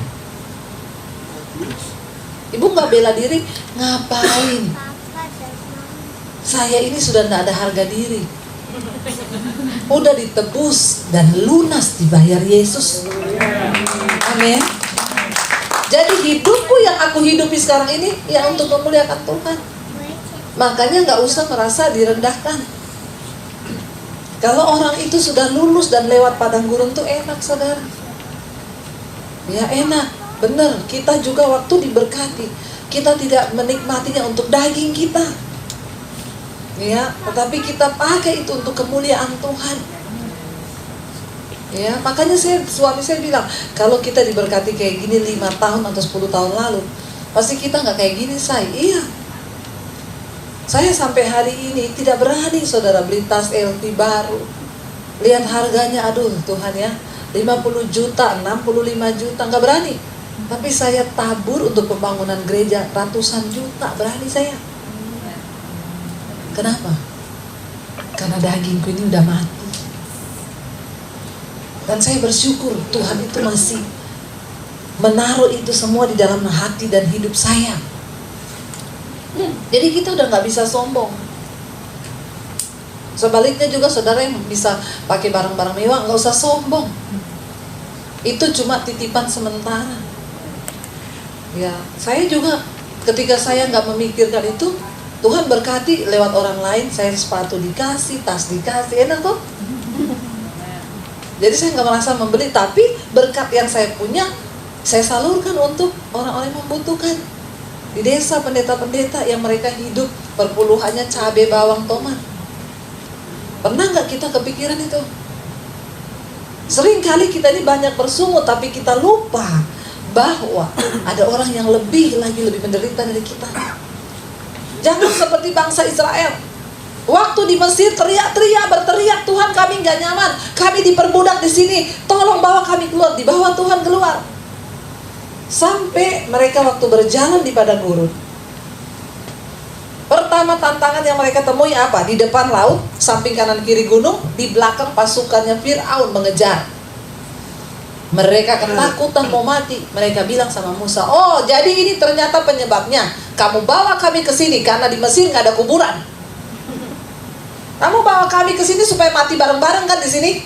Ibu nggak bela diri, ngapain? Saya ini sudah tidak ada harga diri, udah ditebus dan lunas dibayar Yesus. Amin. Jadi hidupku yang aku hidupi sekarang ini ya untuk memuliakan Tuhan. Makanya nggak usah merasa direndahkan. Kalau orang itu sudah lulus dan lewat padang gurun tuh enak, saudara. Ya enak, benar. Kita juga waktu diberkati, kita tidak menikmatinya untuk daging kita, ya, tetapi kita pakai itu untuk kemuliaan Tuhan. Ya, makanya suami saya bilang, kalau kita diberkati kayak gini 5 tahun atau 10 tahun lalu, pasti kita nggak kayak gini, say. Iya. Saya sampai hari ini tidak berani, saudara, beli tas LV baru. Lihat harganya, aduh Tuhan ya, 50 juta, 65 juta, nggak berani. Tapi saya tabur untuk pembangunan gereja ratusan juta, berani saya. Kenapa? Karena dagingku ini udah mati. Dan saya bersyukur Tuhan itu masih menaruh itu semua di dalam hati dan hidup saya. Jadi kita udah gak bisa sombong. Sebaliknya juga saudara yang bisa pakai barang-barang mewah, gak usah sombong. Itu cuma titipan sementara. Ya, saya juga ketika saya gak memikirkan itu, Tuhan berkati lewat orang lain. Saya sepatu dikasih, tas dikasih, enak kok. Jadi saya gak merasa membeli, tapi berkat yang saya punya, saya salurkan untuk orang-orang yang membutuhkan. Di desa pendeta-pendeta yang mereka hidup perpuluhannya cabai, bawang, tomat. Pernah nggak kita kepikiran itu? Sering kali kita ini banyak bersungut, tapi kita lupa bahwa ada orang yang lebih menderita dari kita. Jangan seperti bangsa Israel. Waktu di Mesir berteriak, Tuhan kami nggak nyaman, kami diperbudak di sini, tolong bawa kami keluar. Dibawa Tuhan keluar. Sampai mereka waktu berjalan di padang gurun, pertama tantangan yang mereka temui apa? Di depan laut, samping kanan kiri gunung, di belakang pasukannya Fir'aun mengejar. Mereka ketakutan mau mati. Mereka bilang sama Musa, oh jadi ini ternyata penyebabnya. Kamu bawa kami ke sini karena di Mesir nggak ada kuburan. Kamu bawa kami ke sini supaya mati bareng-bareng kan di sini?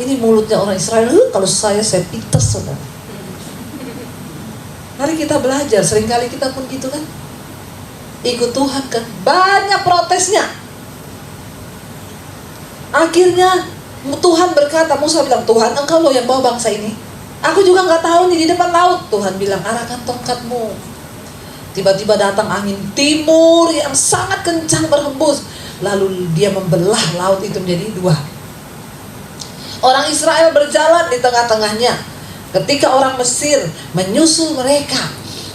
Ini mulutnya orang Israel. Kalau saya pites, saudara. Mari kita belajar, seringkali kita pun gitu kan. Ikut Tuhan kan, banyak protesnya. Akhirnya Tuhan berkata, Musa bilang, Tuhan engkau loh yang bawa bangsa ini. Aku juga gak tahu nih di depan laut. Tuhan bilang, arahkan tongkatmu. Tiba-tiba datang angin timur yang sangat kencang berhembus. Lalu dia membelah laut itu menjadi 2. Orang Israel berjalan di tengah-tengahnya. Ketika orang Mesir menyusul mereka,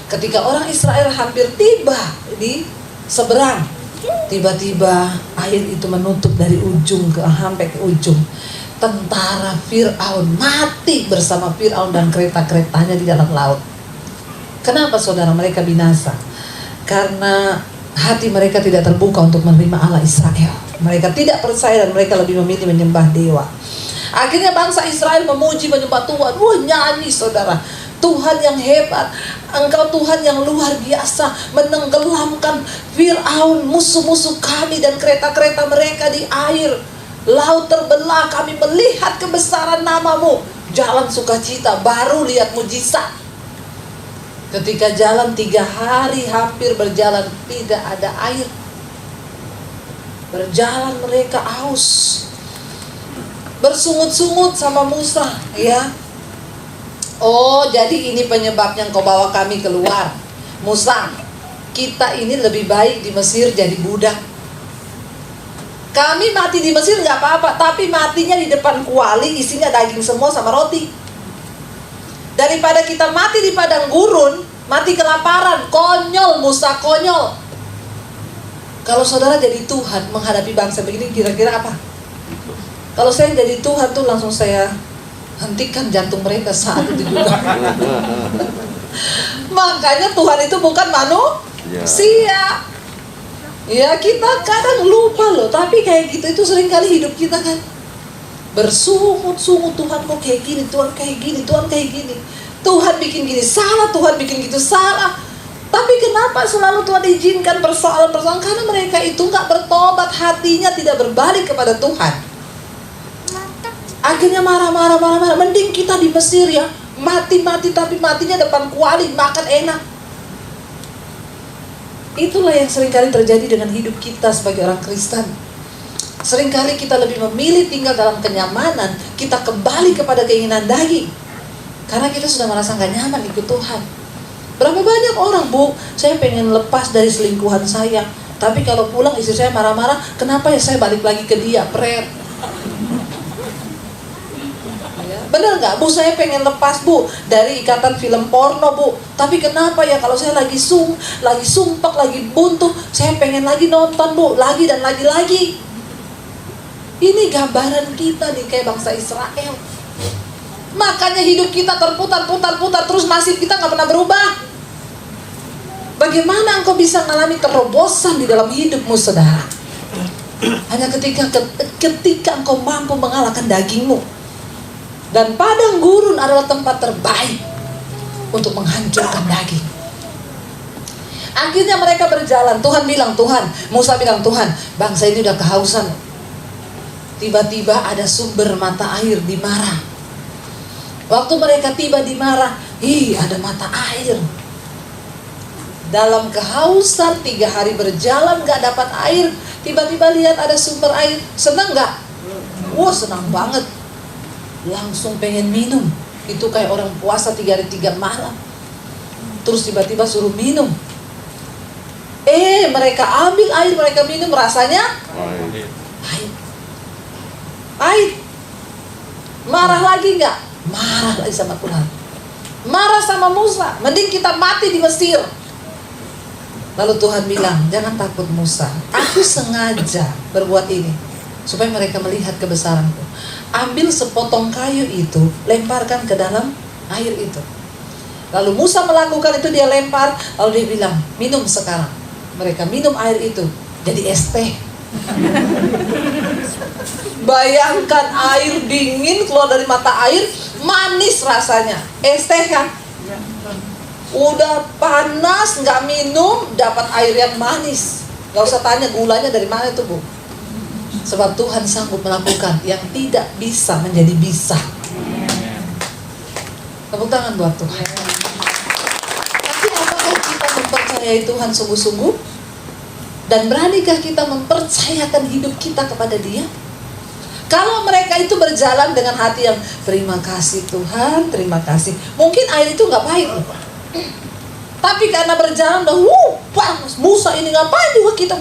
ketika orang Israel hampir tiba di seberang, tiba-tiba air itu menutup dari ujung sampai ke ujung. Tentara Fir'aun mati bersama Fir'aun dan kereta-keretanya di dalam laut. Kenapa saudara mereka binasa? Karena hati mereka tidak terbuka untuk menerima Allah Israel. Mereka tidak percaya dan mereka lebih memilih menyembah dewa. Akhirnya bangsa Israel memuji menyembah Tuhan. Wah, nyanyi saudara, Tuhan yang hebat, Engkau Tuhan yang luar biasa, menenggelamkan Fir'aun musuh-musuh kami dan kereta-kereta mereka di air. Laut terbelah, kami melihat kebesaran nama-Mu. Jalan sukacita, baru lihat mujizat. Ketika jalan 3 hari hampir berjalan, tidak ada air. Berjalan mereka aus, bersungut-sungut sama Musa, ya. Oh, jadi ini penyebabnya engkau bawa kami keluar. Musa, kita ini lebih baik di Mesir jadi budak. Kami mati di Mesir nggak apa-apa, tapi matinya di depan kuali isinya daging semua sama roti. Daripada kita mati di padang gurun, mati kelaparan. Konyol Musa, konyol. Kalau saudara jadi Tuhan menghadapi bangsa begini, kira-kira apa? Kalau saya jadi Tuhan tuh langsung saya hentikan jantung mereka saat itu juga. Makanya Tuhan itu bukan manusia. Ya, kita kadang lupa loh. Tapi kayak gitu itu seringkali hidup kita kan. Bersungut-sungut, Tuhan kok kayak gini, Tuhan kayak gini, Tuhan kayak gini. Tuhan bikin gini salah, Tuhan bikin gitu salah. Tapi kenapa selalu Tuhan izinkan persoalan-persoalan? Karena mereka itu gak bertobat, hatinya tidak berbalik kepada Tuhan. Akhirnya marah-marah. Mending kita di Mesir ya, mati-mati tapi matinya depan kuali, makan enak. Itulah yang seringkali terjadi dengan hidup kita sebagai orang Kristen. Seringkali kita lebih memilih tinggal dalam kenyamanan, kita kembali kepada keinginan daging. Karena kita sudah merasa gak nyaman ikut Tuhan. Berapa banyak orang, Bu, saya pengen lepas dari selingkuhan saya, tapi kalau pulang istri saya marah-marah, kenapa ya saya balik lagi ke dia, prayer. Ya, bener gak, Bu, saya pengen lepas, Bu, dari ikatan film porno, Bu, tapi kenapa ya kalau saya lagi sumpek, lagi buntu, saya pengen lagi nonton, Bu, lagi dan lagi. Ini gambaran kita nih kayak bangsa Israel. Makanya hidup kita terputar terus, nasib kita gak pernah berubah. Bagaimana engkau bisa mengalami terobosan di dalam hidupmu, saudara? Hanya ketika engkau mampu mengalahkan dagingmu. Dan padang gurun adalah tempat terbaik untuk menghancurkan daging. Akhirnya mereka berjalan. Musa bilang, Tuhan, bangsa ini udah kehausan. Tiba-tiba ada sumber mata air di Marah. Waktu mereka tiba di Marah, ada mata air. Dalam kehausan 3 hari berjalan gak dapat air, tiba-tiba lihat ada sumber air. Senang gak? Wah, senang banget. Langsung pengen minum. Itu kayak orang puasa 3 hari 3 malam. Terus tiba-tiba suruh minum. Mereka ambil air, mereka minum, rasanya air. Marah lagi gak? Marah lagi sama Tuhan. Marah sama Musa. Mending kita mati di Mesir. Lalu Tuhan bilang, jangan takut Musa, aku sengaja berbuat ini supaya mereka melihat kebesaranku. Ambil sepotong kayu itu, lemparkan ke dalam air itu. Lalu Musa melakukan itu, dia lempar, lalu dia bilang, minum sekarang. Mereka minum air itu, jadi es teh. Bayangkan air dingin keluar dari mata air, manis rasanya. Es teh kan? Udah panas, nggak minum, dapat air yang manis. Gak usah tanya gulanya dari mana itu, Bu. Sebab Tuhan sanggup melakukan yang tidak bisa menjadi bisa. Tepuk tangan buat Tuhan. Tapi apakah kita mempercayai Tuhan sungguh-sungguh? Dan beranikah kita mempercayakan hidup kita kepada Dia? Kalau mereka itu berjalan dengan hati yang terima kasih Tuhan, terima kasih. Mungkin air itu nggak pahit, tapi karena berjalan udah panas, Musa ini ngapain juga kita.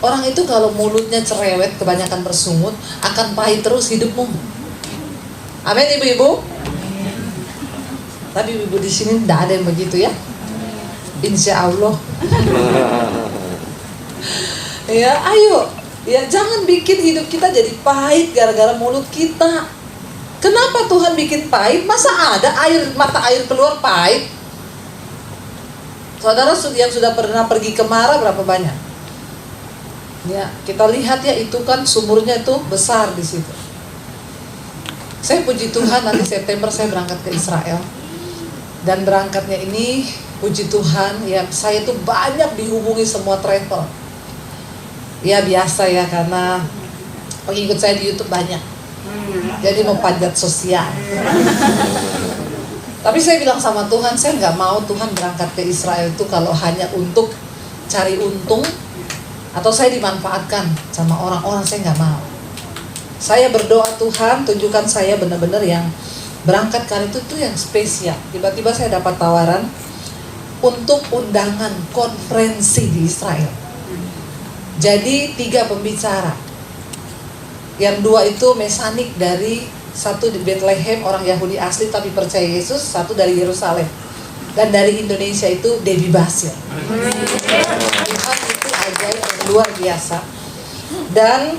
Orang itu kalau mulutnya cerewet, kebanyakan bersungut, akan pahit terus hidupmu. Amin, ibu-ibu. Tapi ibu di sini tidak ada yang begitu ya, insya Allah. Ya, ayo, ya jangan bikin hidup kita jadi pahit gara-gara mulut kita. Kenapa Tuhan bikin pahit? Masa ada mata air keluar pahit? Saudara yang sudah pernah pergi ke Marah berapa banyak? Ya, kita lihat ya, itu kan sumurnya itu besar di situ. Saya puji Tuhan, nanti September saya berangkat ke Israel. Dan berangkatnya ini, puji Tuhan, ya saya tuh banyak dihubungi semua travel. Ya biasa ya, karena pengikut saya di YouTube banyak. Jadi mau pajak sosial. Tapi saya bilang sama Tuhan, saya nggak mau Tuhan berangkat ke Israel itu kalau hanya untuk cari untung atau saya dimanfaatkan sama orang-orang. Saya nggak mau. Saya berdoa, Tuhan tunjukkan saya benar-benar yang berangkat kali itu tuh yang spesial. Tiba-tiba saya dapat tawaran untuk undangan konferensi di Israel. Jadi 3 pembicara. Yang 2 itu mesanik, dari satu di Bethlehem, orang Yahudi asli tapi percaya Yesus, satu dari Yerusalem. Dan dari Indonesia itu Debbie Basir. Tuhan itu ajaib, luar biasa. Dan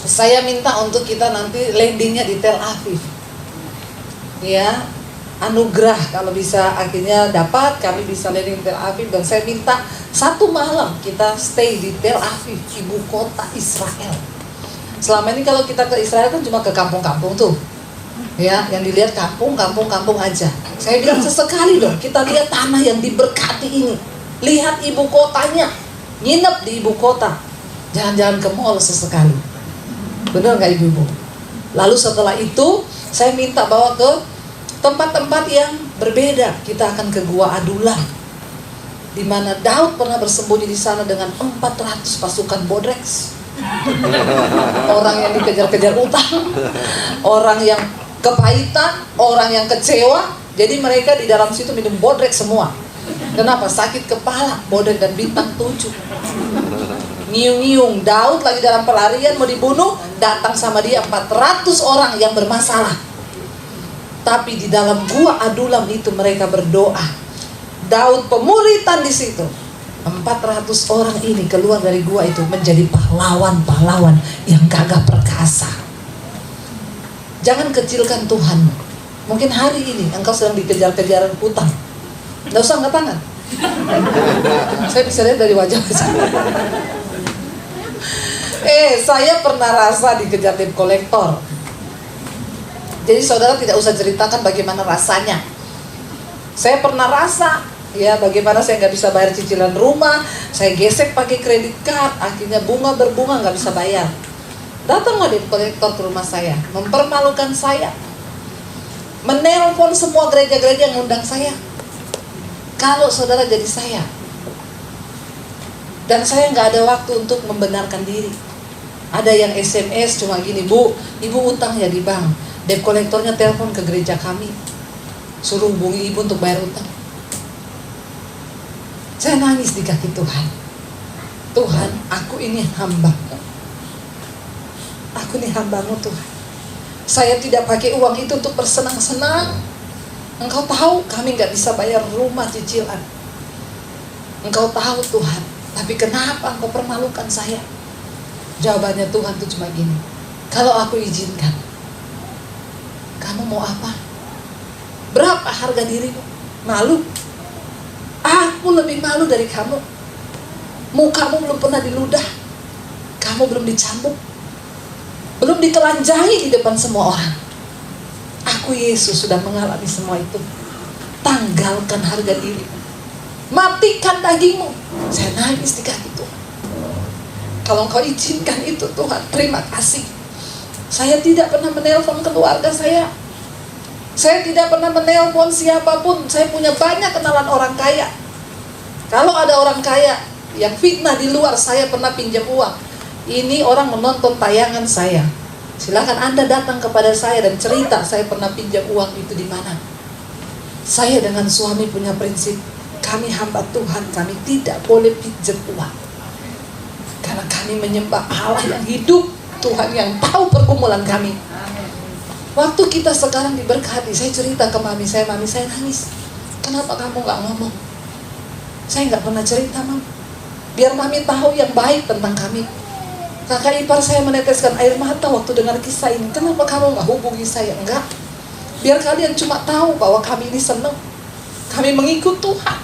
saya minta untuk kita nanti landingnya di Tel Aviv. Ya, anugerah kalau bisa akhirnya dapat, kami bisa landing di Tel Aviv. Dan saya minta 1 malam kita stay di Tel Aviv, ibu kota Israel. Selama ini kalau kita ke Israel kan cuma ke kampung-kampung tuh, ya, yang dilihat kampung aja. Saya bilang sesekali dong kita lihat tanah yang diberkati ini, lihat ibu kotanya, nginep di ibu kota, jalan-jalan ke mall sesekali. Benar nggak ibu-ibu? Lalu setelah itu saya minta bawa ke tempat-tempat yang berbeda. Kita akan ke Gua Adulam. di mana Daud pernah bersembunyi di sana dengan 400 pasukan bodreks. Orang yang dikejar-kejar utang, orang yang kepahitan, orang yang kecewa. Jadi mereka di dalam situ minum bodrek semua. Kenapa? Sakit kepala, bodrek dan bintang 7. Nyiung-nyiung, Daud lagi dalam pelarian mau dibunuh, datang sama dia 400 orang yang bermasalah. Tapi di dalam gua Adulam itu mereka berdoa. Daud pemuritan di situ. 400 orang ini keluar dari gua itu menjadi pahlawan-pahlawan yang gagah perkasa. Jangan kecilkan Tuhan. Mungkin hari ini engkau sedang dikejar-kejaran utang. Nggak usah angkat tangan. Saya bisa lihat dari wajah saya. Saya pernah rasa dikejar debt kolektor. Jadi saudara tidak usah ceritakan bagaimana rasanya. Saya pernah rasa, ya bagaimana saya nggak bisa bayar cicilan rumah, saya gesek pakai kredit card, akhirnya bunga berbunga nggak bisa bayar. Datanglah debt kolektor ke rumah saya, mempermalukan saya, menelpon semua gereja-gereja yang ngundang saya. Kalau saudara jadi saya, dan saya nggak ada waktu untuk membenarkan diri. Ada yang SMS cuma gini, Bu, Ibu utang ya di bank. Debt kolektornya telepon ke gereja kami, suruh hubungi Ibu untuk bayar utang. Saya nangis di kaki Tuhan. Tuhan, aku ini hamba-Mu. Aku ini hamba-Mu Tuhan. Saya tidak pakai uang itu untuk bersenang-senang. Engkau tahu kami gak bisa bayar rumah cicilan. Engkau tahu Tuhan. Tapi kenapa Engkau permalukan saya? Jawabannya Tuhan itu cuma gini. Kalau aku izinkan, kamu mau apa? Berapa harga dirimu? Malu? Aku lebih malu dari kamu. Mukamu belum pernah diludah. Kamu belum dicambuk. Belum ditelanjangi di depan semua orang. Aku Yesus sudah mengalami semua itu. Tanggalkan harga diri. Matikan dagingmu. Saya nangis di kaki Tuhan. Kalau Engkau izinkan itu Tuhan, terima kasih. Saya tidak pernah menelpon keluarga saya. Saya tidak pernah menelpon siapapun. Saya punya banyak kenalan orang kaya. Kalau ada orang kaya yang fitnah di luar, saya pernah pinjam uang. Ini orang menonton tayangan saya. Silakan Anda datang kepada saya dan cerita saya pernah pinjam uang itu di mana. Saya dengan suami punya prinsip, kami hamba Tuhan, kami tidak boleh pinjam uang. Karena kami menyembah Allah yang hidup, Tuhan yang tahu pergumulan kami. Waktu kita sekarang diberkati, saya cerita ke mami saya nangis. Kenapa kamu gak ngomong? Saya gak pernah cerita, Mam. Biar mami tahu yang baik tentang kami. Kakak ipar saya meneteskan air mata waktu dengar kisah ini. Kenapa kamu gak hubungi saya? Enggak. Biar kalian cuma tahu bahwa kami ini senang. Kami mengikut Tuhan.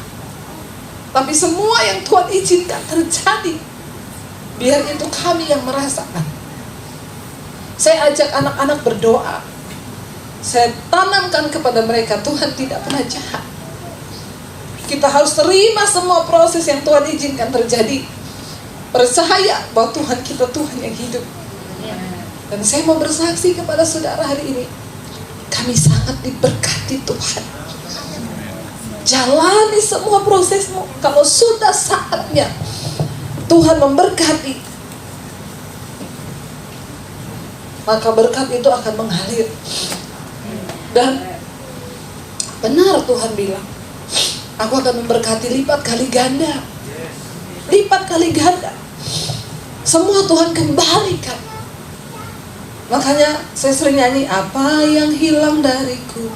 Tapi semua yang Tuhan izinkan terjadi, biar itu kami yang merasakan. Saya ajak anak-anak berdoa. Saya tanamkan kepada mereka, Tuhan tidak pernah jahat. Kita harus terima semua proses yang Tuhan izinkan terjadi. Percaya bahwa Tuhan kita Tuhan yang hidup. Dan saya mau bersaksi kepada saudara hari ini, kami sangat diberkati Tuhan. Jalani semua prosesmu. Kalau sudah saatnya Tuhan memberkati, maka berkat itu akan mengalir. Dan benar Tuhan bilang, aku akan memberkati lipat kali ganda. Lipat kali ganda. Semua Tuhan kembalikan. Makanya saya sering nyanyi, apa yang hilang dariku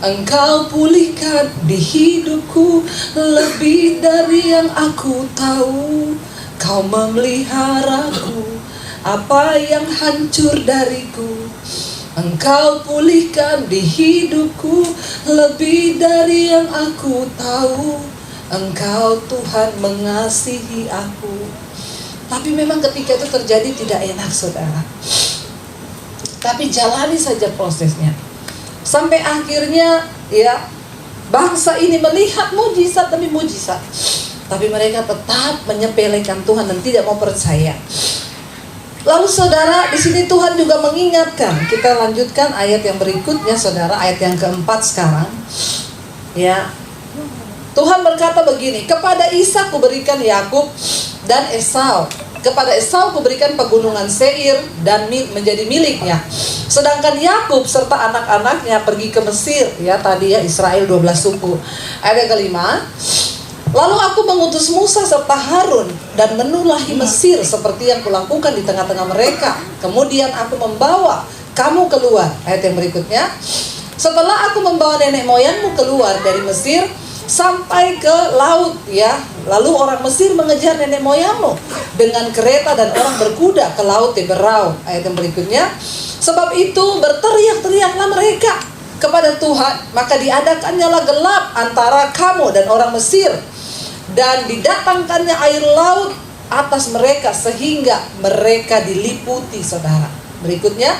Engkau pulihkan di hidupku, lebih dari yang aku tahu. Kau memeliharaku, apa yang hancur dariku Engkau pulihkan di hidupku, lebih dari yang aku tahu. Engkau Tuhan mengasihi aku. Tapi memang ketika itu terjadi tidak enak saudara. Tapi jalani saja prosesnya. Sampai akhirnya ya bangsa ini melihat mujizat demi mujizat. Tapi mereka tetap menyepelekan Tuhan dan tidak mau percaya. Lalu saudara, di sini Tuhan juga mengingatkan. Kita lanjutkan ayat yang berikutnya saudara, ayat yang keempat sekarang. Ya. Tuhan berkata begini, kepada Ishak kuberikan Yakub dan Esau. Kepada Esau kuberikan pegunungan Seir dan menjadi miliknya. Sedangkan Yakub serta anak-anaknya pergi ke Mesir. Ya tadi ya, Israel 12 suku. Ayat yang kelima, lalu aku mengutus Musa serta Harun dan menulahi Mesir seperti yang kulakukan di tengah-tengah mereka. Kemudian aku membawa kamu keluar. Ayat yang berikutnya, setelah aku membawa nenek moyangmu keluar dari Mesir sampai ke laut, ya, lalu orang Mesir mengejar nenek moyangmu dengan kereta dan orang berkuda ke laut Teberau. Ayat yang berikutnya, sebab itu berteriak-teriaklah mereka kepada Tuhan, maka diadakannya gelap antara kamu dan orang Mesir, dan didatangkannya air laut atas mereka sehingga mereka diliputi. Saudara, berikutnya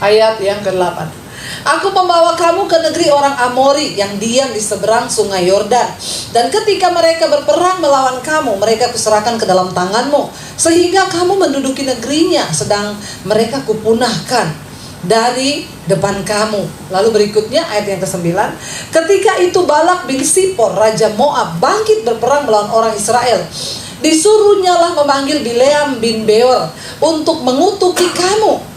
ayat yang ke-8. Aku membawa kamu ke negeri orang Amori yang diam di seberang sungai Yordan. Dan ketika mereka berperang melawan kamu, mereka kuserahkan ke dalam tanganmu, sehingga kamu menduduki negerinya, sedang mereka kupunahkan dari depan kamu. Lalu berikutnya ayat yang ke-9. Ketika itu Balak bin Sipor, raja Moab, bangkit berperang melawan orang Israel. Disuruhnyalah memanggil Bileam bin Beor untuk mengutuki kamu.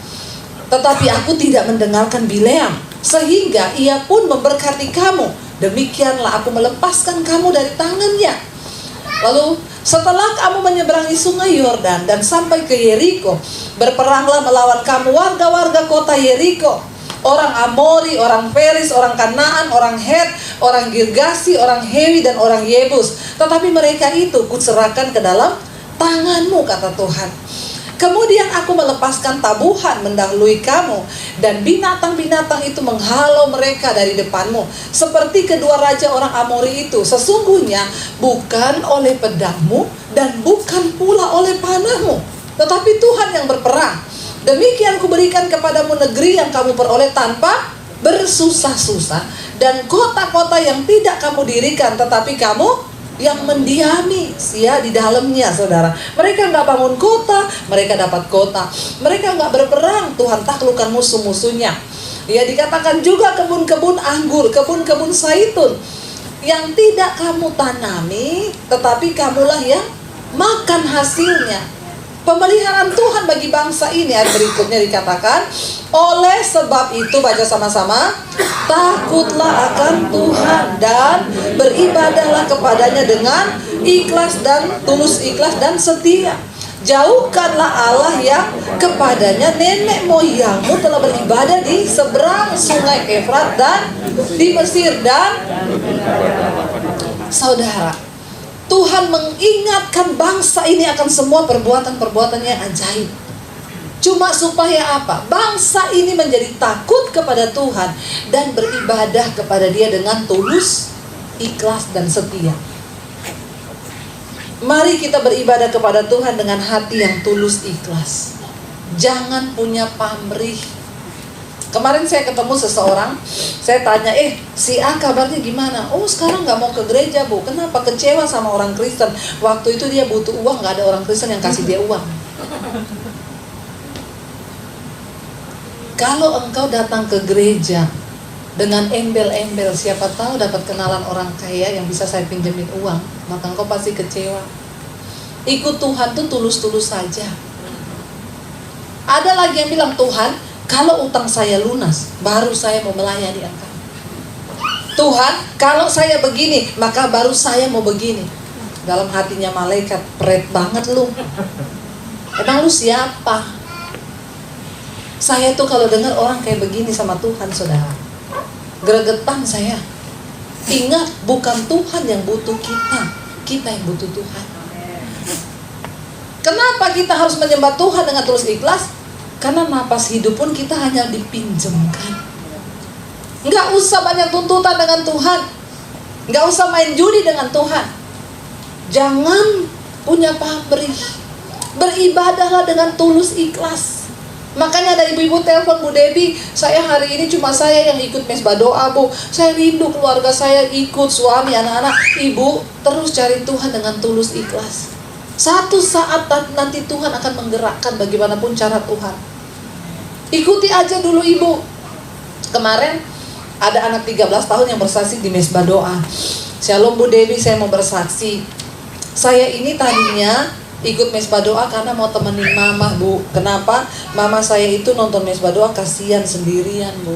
Tetapi aku tidak mendengarkan Bileam, sehingga ia pun memberkati kamu. Demikianlah aku melepaskan kamu dari tangannya. Lalu setelah kamu menyeberangi sungai Yordan dan sampai ke Yeriko, berperanglah melawan kamu warga-warga kota Yeriko, orang Amori, orang Feris, orang Kanaan, orang Het, orang Girgasi, orang Hewi, dan orang Yebus. Tetapi mereka itu kuserahkan ke dalam tanganmu, kata Tuhan. Kemudian aku melepaskan tabuhan mendahului kamu, dan binatang-binatang itu menghalau mereka dari depanmu, seperti kedua raja orang Amori itu. Sesungguhnya bukan oleh pedangmu dan bukan pula oleh panahmu, tetapi Tuhan yang berperang. Demikian kuberikan kepadamu negeri yang kamu peroleh tanpa bersusah-susah, dan kota-kota yang tidak kamu dirikan, tetapi kamu yang mendiami ya di dalamnya. Saudara, mereka nggak bangun kota, mereka dapat kota. Mereka nggak berperang, Tuhan taklukkan musuh-musuhnya. Ya, dikatakan juga kebun-kebun anggur, kebun-kebun zaitun yang tidak kamu tanami, tetapi kamulah yang makan hasilnya. Pemeliharaan Tuhan bagi bangsa ini. Ayat berikutnya dikatakan, oleh sebab itu, baca sama-sama, takutlah akan Tuhan dan beribadahlah kepadanya dengan ikhlas dan tulus, ikhlas dan setia. Jauhkanlah Allah yang kepadanya nenek moyangmu telah beribadah di seberang sungai Efrat dan di Mesir. Dan saudara, Tuhan mengingatkan bangsa ini akan semua perbuatan-perbuatan yang ajaib. Cuma supaya apa? Bangsa ini menjadi takut kepada Tuhan dan beribadah kepada Dia dengan tulus, ikhlas, dan setia. Mari kita beribadah kepada Tuhan dengan hati yang tulus, ikhlas. Jangan punya pamrih. Kemarin saya ketemu seseorang, saya tanya, si A kabarnya gimana? Oh, sekarang gak mau ke gereja, Bu. Kenapa? Kecewa sama orang Kristen. Waktu itu dia butuh uang, gak ada orang Kristen yang kasih dia uang. Kalau engkau datang ke gereja dengan embel-embel, siapa tahu dapat kenalan orang kaya yang bisa saya pinjemin uang, maka engkau pasti kecewa. Ikut Tuhan tuh tulus-tulus saja. Ada lagi yang bilang, Tuhan, kalau utang saya lunas, baru saya mau melayani engkau. Tuhan, kalau saya begini, maka baru saya mau begini. Dalam hatinya malaikat, pret banget lu. Emang lu siapa? Saya tuh kalau dengar orang kayak begini sama Tuhan, saudara, gregetan saya. Ingat, bukan Tuhan yang butuh kita, kita yang butuh Tuhan. Kenapa kita harus menyembah Tuhan dengan tulus ikhlas? Karena napas hidup pun kita hanya dipinjamkan. Nggak usah banyak tuntutan dengan Tuhan. Nggak usah main judi dengan Tuhan. Jangan punya pamrih. Beribadahlah dengan tulus ikhlas. Makanya ada ibu-ibu telepon, Bu Debbie, saya hari ini cuma saya yang ikut mesbah doa, Bu. Saya rindu keluarga saya ikut, suami, anak-anak. Ibu, terus cari Tuhan dengan tulus ikhlas. Satu saat nanti Tuhan akan menggerakkan bagaimanapun cara Tuhan. Ikuti aja dulu ibu. Kemarin Ada anak 13 tahun yang bersaksi di mesbah doa. Shalom Bu Dewi, saya mau bersaksi. Saya ini tadinya ikut mesbah doa karena mau temenin mama, Bu. Kenapa? Mama saya itu nonton mesbah doa kasihan sendirian, Bu.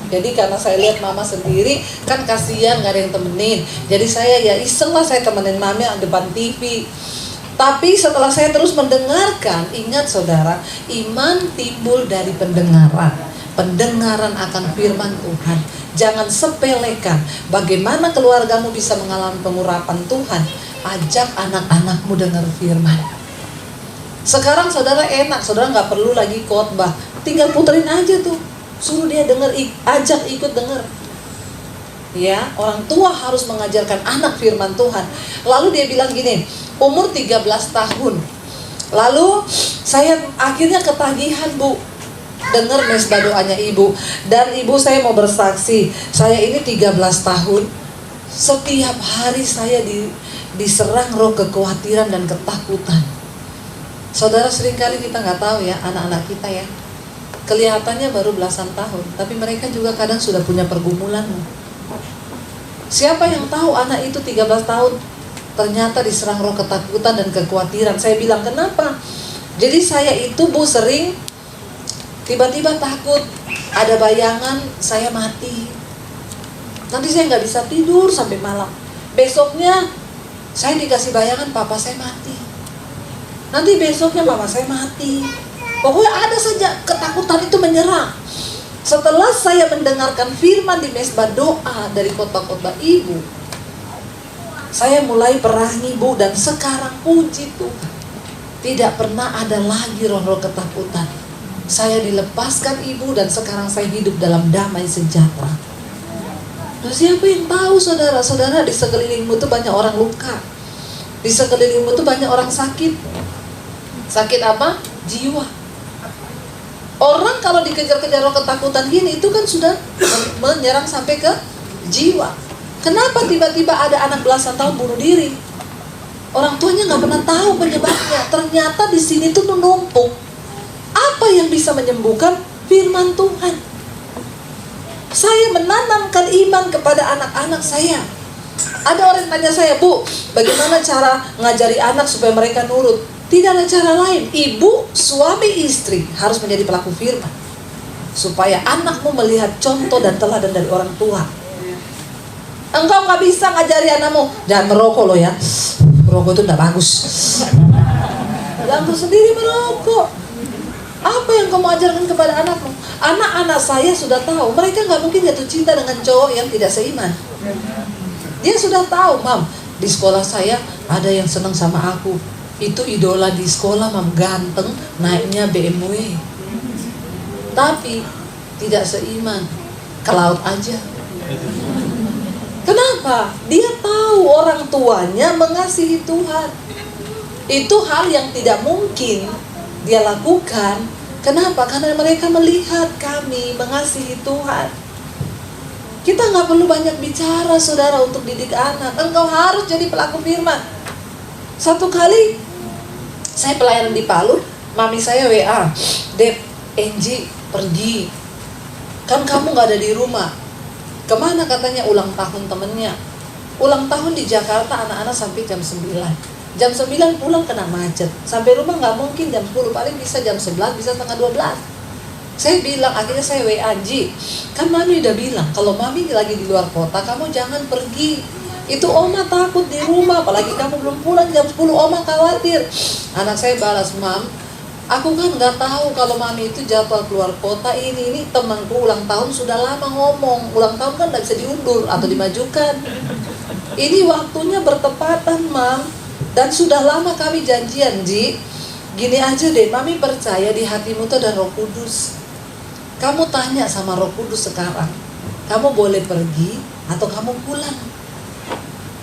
Jadi karena saya lihat mama sendiri, kan kasihan gak ada yang temenin. Jadi saya ya iseng lah, saya temenin mama depan TV. Tapi setelah saya terus mendengarkan, ingat saudara, iman timbul dari pendengaran. Pendengaran akan firman Tuhan. Jangan sepelekan bagaimana keluargamu bisa mengalami pengurapan Tuhan. Ajak anak-anakmu dengar firman. Sekarang saudara enak, saudara gak perlu lagi khotbah. Tinggal puterin aja tuh. Suruh dia dengar, ajak ikut dengar. Ya, orang tua harus mengajarkan anak firman Tuhan. Lalu dia bilang gini, umur 13 tahun. Lalu saya akhirnya ketagihan, Bu, dengar mesbah doanya ibu. Dan ibu, saya mau bersaksi, saya ini 13 tahun, setiap hari saya diserang roh kekhawatiran dan ketakutan. Saudara, seringkali kita nggak tahu ya, anak-anak kita ya, kelihatannya baru belasan tahun, tapi mereka juga kadang sudah punya pergumulan. Siapa yang tahu anak itu 13 tahun ternyata diserang roh ketakutan dan kekhawatiran. Saya bilang, kenapa? Jadi saya itu, Bu, sering tiba-tiba takut, ada bayangan saya mati. Nanti saya nggak bisa tidur sampai malam. Besoknya saya dikasih bayangan papa saya mati. Nanti besoknya mama saya mati. Pokoknya ada saja ketakutan itu menyerang. Setelah saya mendengarkan firman di mesbah doa dari khotbah-khotbah ibu, saya mulai perangi, Bu, dan sekarang puji Tuhan, tidak pernah ada lagi roh-roh ketakutan. Saya dilepaskan ibu dan sekarang saya hidup dalam damai sejahtera. Terus siapa yang tahu, saudara-saudara, di sekelilingmu itu banyak orang luka. Di sekelilingmu itu banyak orang sakit. Sakit apa? Jiwa. Orang kalau dikejar-kejar roh ketakutan gini, itu kan sudah menyerang sampai ke jiwa. Kenapa tiba-tiba ada anak belasan tahun bunuh diri? Orang tuanya nggak pernah tahu penyebabnya. Ternyata di sini tuh menumpuk. Apa yang bisa menyembuhkan? Firman Tuhan. Saya menanamkan iman kepada anak-anak saya. Ada orang yang tanya saya, Bu, bagaimana cara ngajari anak supaya mereka nurut? Tidak ada cara lain. Ibu, suami, istri harus menjadi pelaku firman, supaya anakmu melihat contoh dan teladan dari orang tua. Engkau gak bisa ngajari anakmu, jangan merokok lo ya, merokok itu gak bagus. Engkau sendiri merokok. Apa yang kamu ajarkan kepada anakmu? Anak-anak saya sudah tahu, mereka gak mungkin jatuh cinta dengan cowok yang tidak seiman. Dia sudah tahu, Mam, di sekolah saya ada yang senang sama aku. Itu idola di sekolah, Mam, ganteng, naiknya BMW. Tapi tidak seiman, ke laut aja. Kenapa? Dia tahu orang tuanya mengasihi Tuhan. Itu hal yang tidak mungkin dia lakukan. Kenapa? Karena mereka melihat kami mengasihi Tuhan. Kita nggak perlu banyak bicara, saudara, untuk didik anak. Engkau harus jadi pelaku firman. Satu kali saya pelayanan di Palu, mami saya WA, Dep, Angie pergi, kan kamu gak ada di rumah. Kemana? Katanya ulang tahun temennya. Ulang tahun di Jakarta, anak-anak sampai jam 9. Jam 9 pulang kena macet. Sampai rumah gak mungkin jam 10, paling bisa jam 11, bisa setengah 12. Saya bilang, akhirnya saya WA, Angie, kan mami udah bilang, kalau mami lagi di luar kota, kamu jangan pergi. Itu oma takut di rumah, apalagi kamu belum pulang jam 10, oma khawatir. Anak saya balas, Mam, aku kan nggak tahu kalau mami itu jadwal keluar kota. Ini temanku ulang tahun sudah lama ngomong, ulang tahun kan nggak bisa diundur atau dimajukan. Ini waktunya bertepatan, Mam, dan sudah lama kami janjian, Ji. Gini aja deh, mami percaya di hatimu tuh ada Roh Kudus. Kamu tanya sama Roh Kudus sekarang, kamu boleh pergi atau kamu pulang.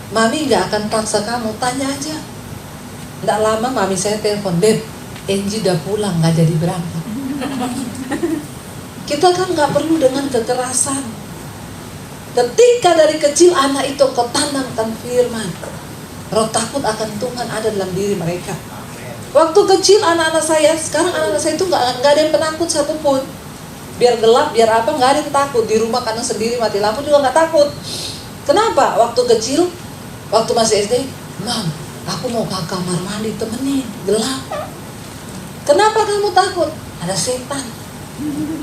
Mami gak akan paksa kamu, tanya aja. Nggak lama mami saya telepon, Beb, Angie udah pulang, gak jadi berangkat. Kita kan gak perlu dengan kekerasan. Ketika dari kecil anak itu kau tanamkan firman, roh takut akan Tuhan ada dalam diri mereka. Waktu kecil anak-anak saya, sekarang anak-anak saya itu gak ada yang penakut satupun. biar gelap, biar apa, nggak ada yang takut. Di rumah kadang sendiri mati lampu juga nggak takut. Kenapa? Waktu kecil, waktu masih SD, Mam, aku mau ke kamar mandi, temenin, gelap. Kenapa kamu takut? Ada setan.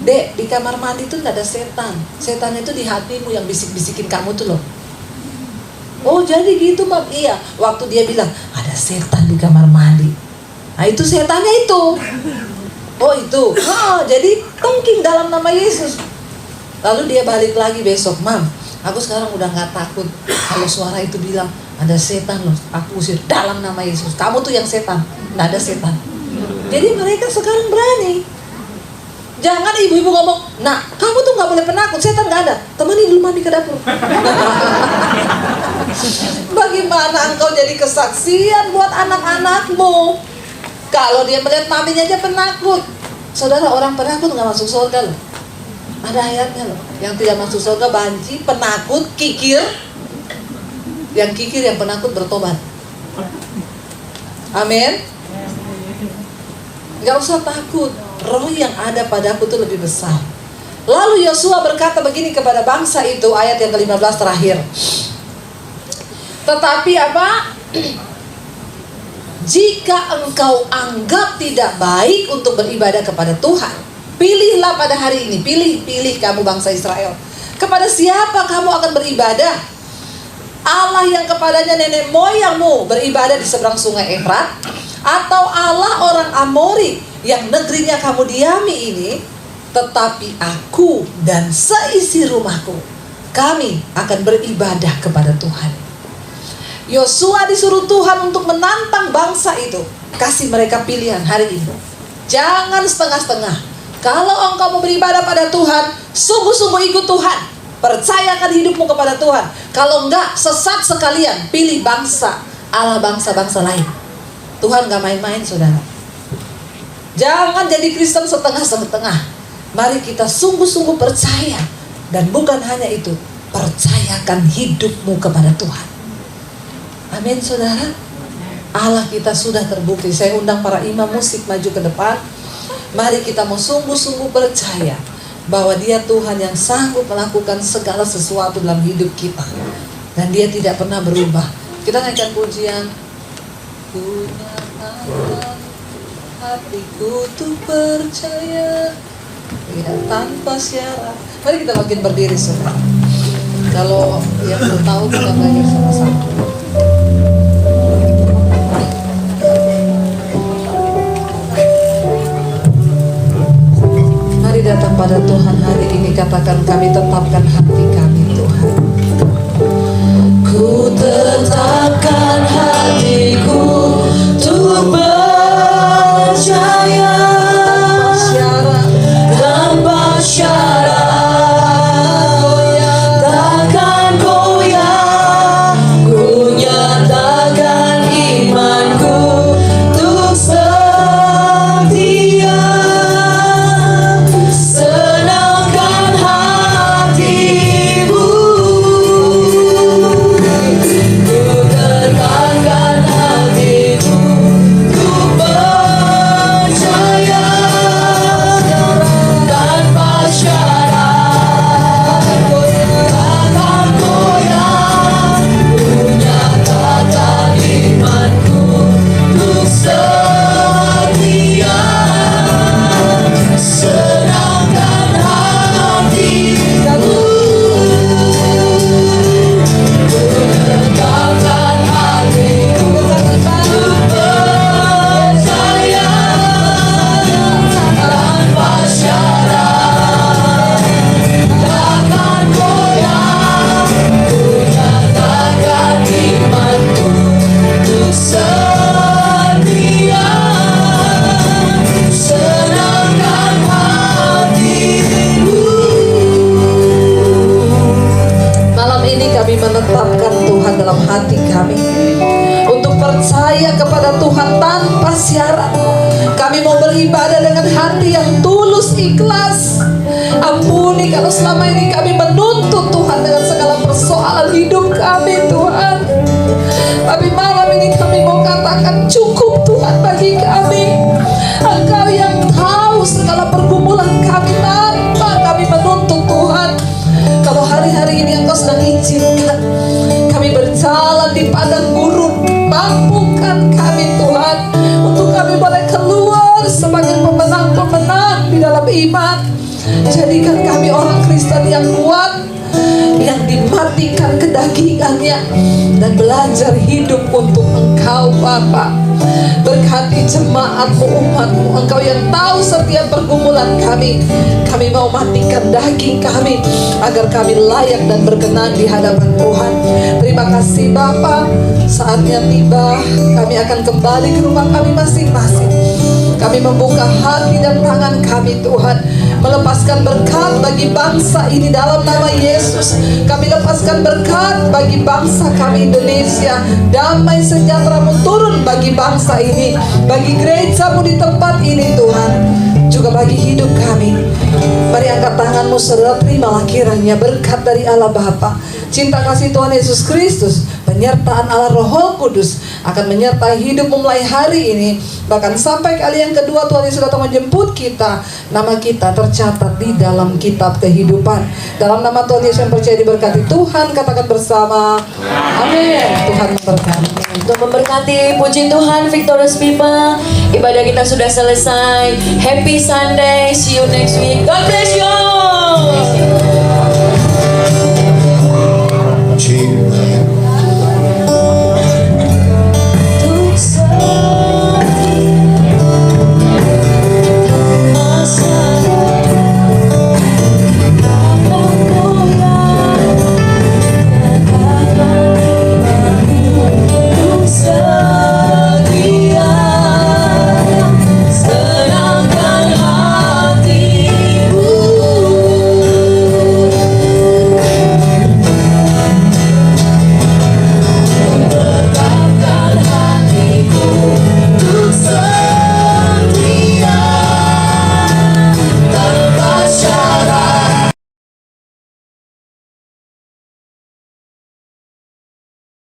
Dek, di kamar mandi itu nggak ada setan. Setan itu di hatimu yang bisik-bisikin kamu tuh loh. Oh jadi gitu Mam? Iya. Waktu dia bilang ada setan di kamar mandi, nah itu setannya itu. Oh itu. Jadi tongking dalam nama Yesus. Lalu dia balik lagi besok, Mam, aku sekarang udah nggak takut. Kalau suara itu bilang ada setan loh, aku usir dalam nama Yesus. Kamu tuh yang setan, nggak ada setan. Jadi mereka sekarang berani. Jangan ibu-ibu ngomong, nah kamu tuh nggak boleh penakut, setan nggak ada. Temani dulu mami ke dapur. Bagaimana engkau jadi kesaksian buat anak-anakmu? Kalau dia melihat maminya aja penakut. Saudara, orang penakut nggak masuk surga loh. Ada ayatnya loh. Yang tidak masuk surga banci, penakut, kikir. Yang kikir, yang penakut bertobat. Amin. Gak usah takut. Roh yang ada padaku itu lebih besar. Lalu Yosua berkata begini kepada bangsa itu, ayat yang ke-15 terakhir. Tetapi apa? Jika engkau anggap tidak baik untuk beribadah kepada Tuhan, pilihlah pada hari ini, pilih kamu bangsa Israel. Kepada siapa kamu akan beribadah? Allah yang kepadanya nenek moyangmu beribadah di seberang sungai Efrat, atau Allah orang Amori yang negerinya kamu diami ini? Tetapi aku dan seisi rumahku, kami akan beribadah kepada Tuhan. Yosua disuruh Tuhan untuk menantang bangsa itu. Kasih mereka pilihan hari ini. Jangan setengah-setengah. Kalau engkau mau beribadah pada Tuhan, sungguh-sungguh ikut Tuhan. Percayakan hidupmu kepada Tuhan. Kalau enggak, sesat sekalian. Pilih bangsa, Allah bangsa-bangsa lain. Tuhan gak main-main, saudara. Jangan jadi Kristen setengah-setengah. Mari kita sungguh-sungguh percaya. Dan bukan hanya itu, percayakan hidupmu kepada Tuhan. Amin, saudara. Allah kita sudah terbukti. Saya undang para imam musik maju ke depan. Mari kita mau sungguh-sungguh percaya bahwa Dia Tuhan yang sanggup melakukan segala sesuatu dalam hidup kita. Dan Dia tidak pernah berubah. Kita naikkan pujian. Ku nyatakan hatiku tuh percaya, tidak tanpa syarat. Mari kita makin berdiri, saudara. Kalau yang belum tahu, kita belajar sama-sama. Mari datang pada Tuhan hari ini. Katakan, kami tetapkan hati kami, Tuhan. Ku tetapkan hatiku untuk percaya tanpa syarat, takkan goyah. Ku nyatakan imanku untuk setia, senangkan hatimu. Menetapkan Tuhan dalam hati kami untuk percaya kepada Tuhan tanpa syarat. Kami mau beribadah dengan hati yang tulus, ikhlas. Ampuni kalau selama ini kami menuntut Tuhan dengan segala persoalan hidup kami, Tuhan. Tapi malam ini kami mau katakan cukup Tuhan bagi kami. Engkau yang tahu segala pergumulan kami tanpa izinkan kami berjalan di padang gurun. Mampukan kami Tuhan untuk kami boleh keluar sebagai pemenang-pemenang di dalam iman. Jadikan kami orang Kristen yang kuat, yang dimatikan kedagingannya, dan belajar hidup untuk Engkau Bapa. Berkati jemaatmu, umatmu, Engkau yang tahu setiap pergumulan kami. Kami mau matikan daging kami agar kami layak dan berkenan di hadapan Tuhan. Terima kasih Bapa. Saatnya tiba, kami akan kembali ke rumah kami masing-masing. Kami membuka hati dan tangan kami Tuhan, melepaskan berkat bagi bangsa ini dalam nama Yesus. Kami lepaskan berkat bagi bangsa kami Indonesia. Damai sejahtera-Mu turun bagi bangsa ini, bagi gereja-Mu di tempat ini Tuhan, juga bagi hidup kami. Mari angkat tanganmu saudara, terimalah kiranya berkat dari Allah Bapa, cinta kasih Tuhan Yesus Kristus, penyertaan Allah Roh Kudus akan menyertai hidupmu mulai hari ini, bahkan sampai kali yang kedua Tuhan Yesus datang menjemput kita. Nama kita tercatat di dalam kitab kehidupan. Dalam nama Tuhan Yesus yang percaya diberkati Tuhan, katakan bersama amin. Tuhan memberkati. Untuk memberkati, puji Tuhan, Victorious People. Ibadah kita sudah selesai. Happy Sunday, see you next week. God bless you.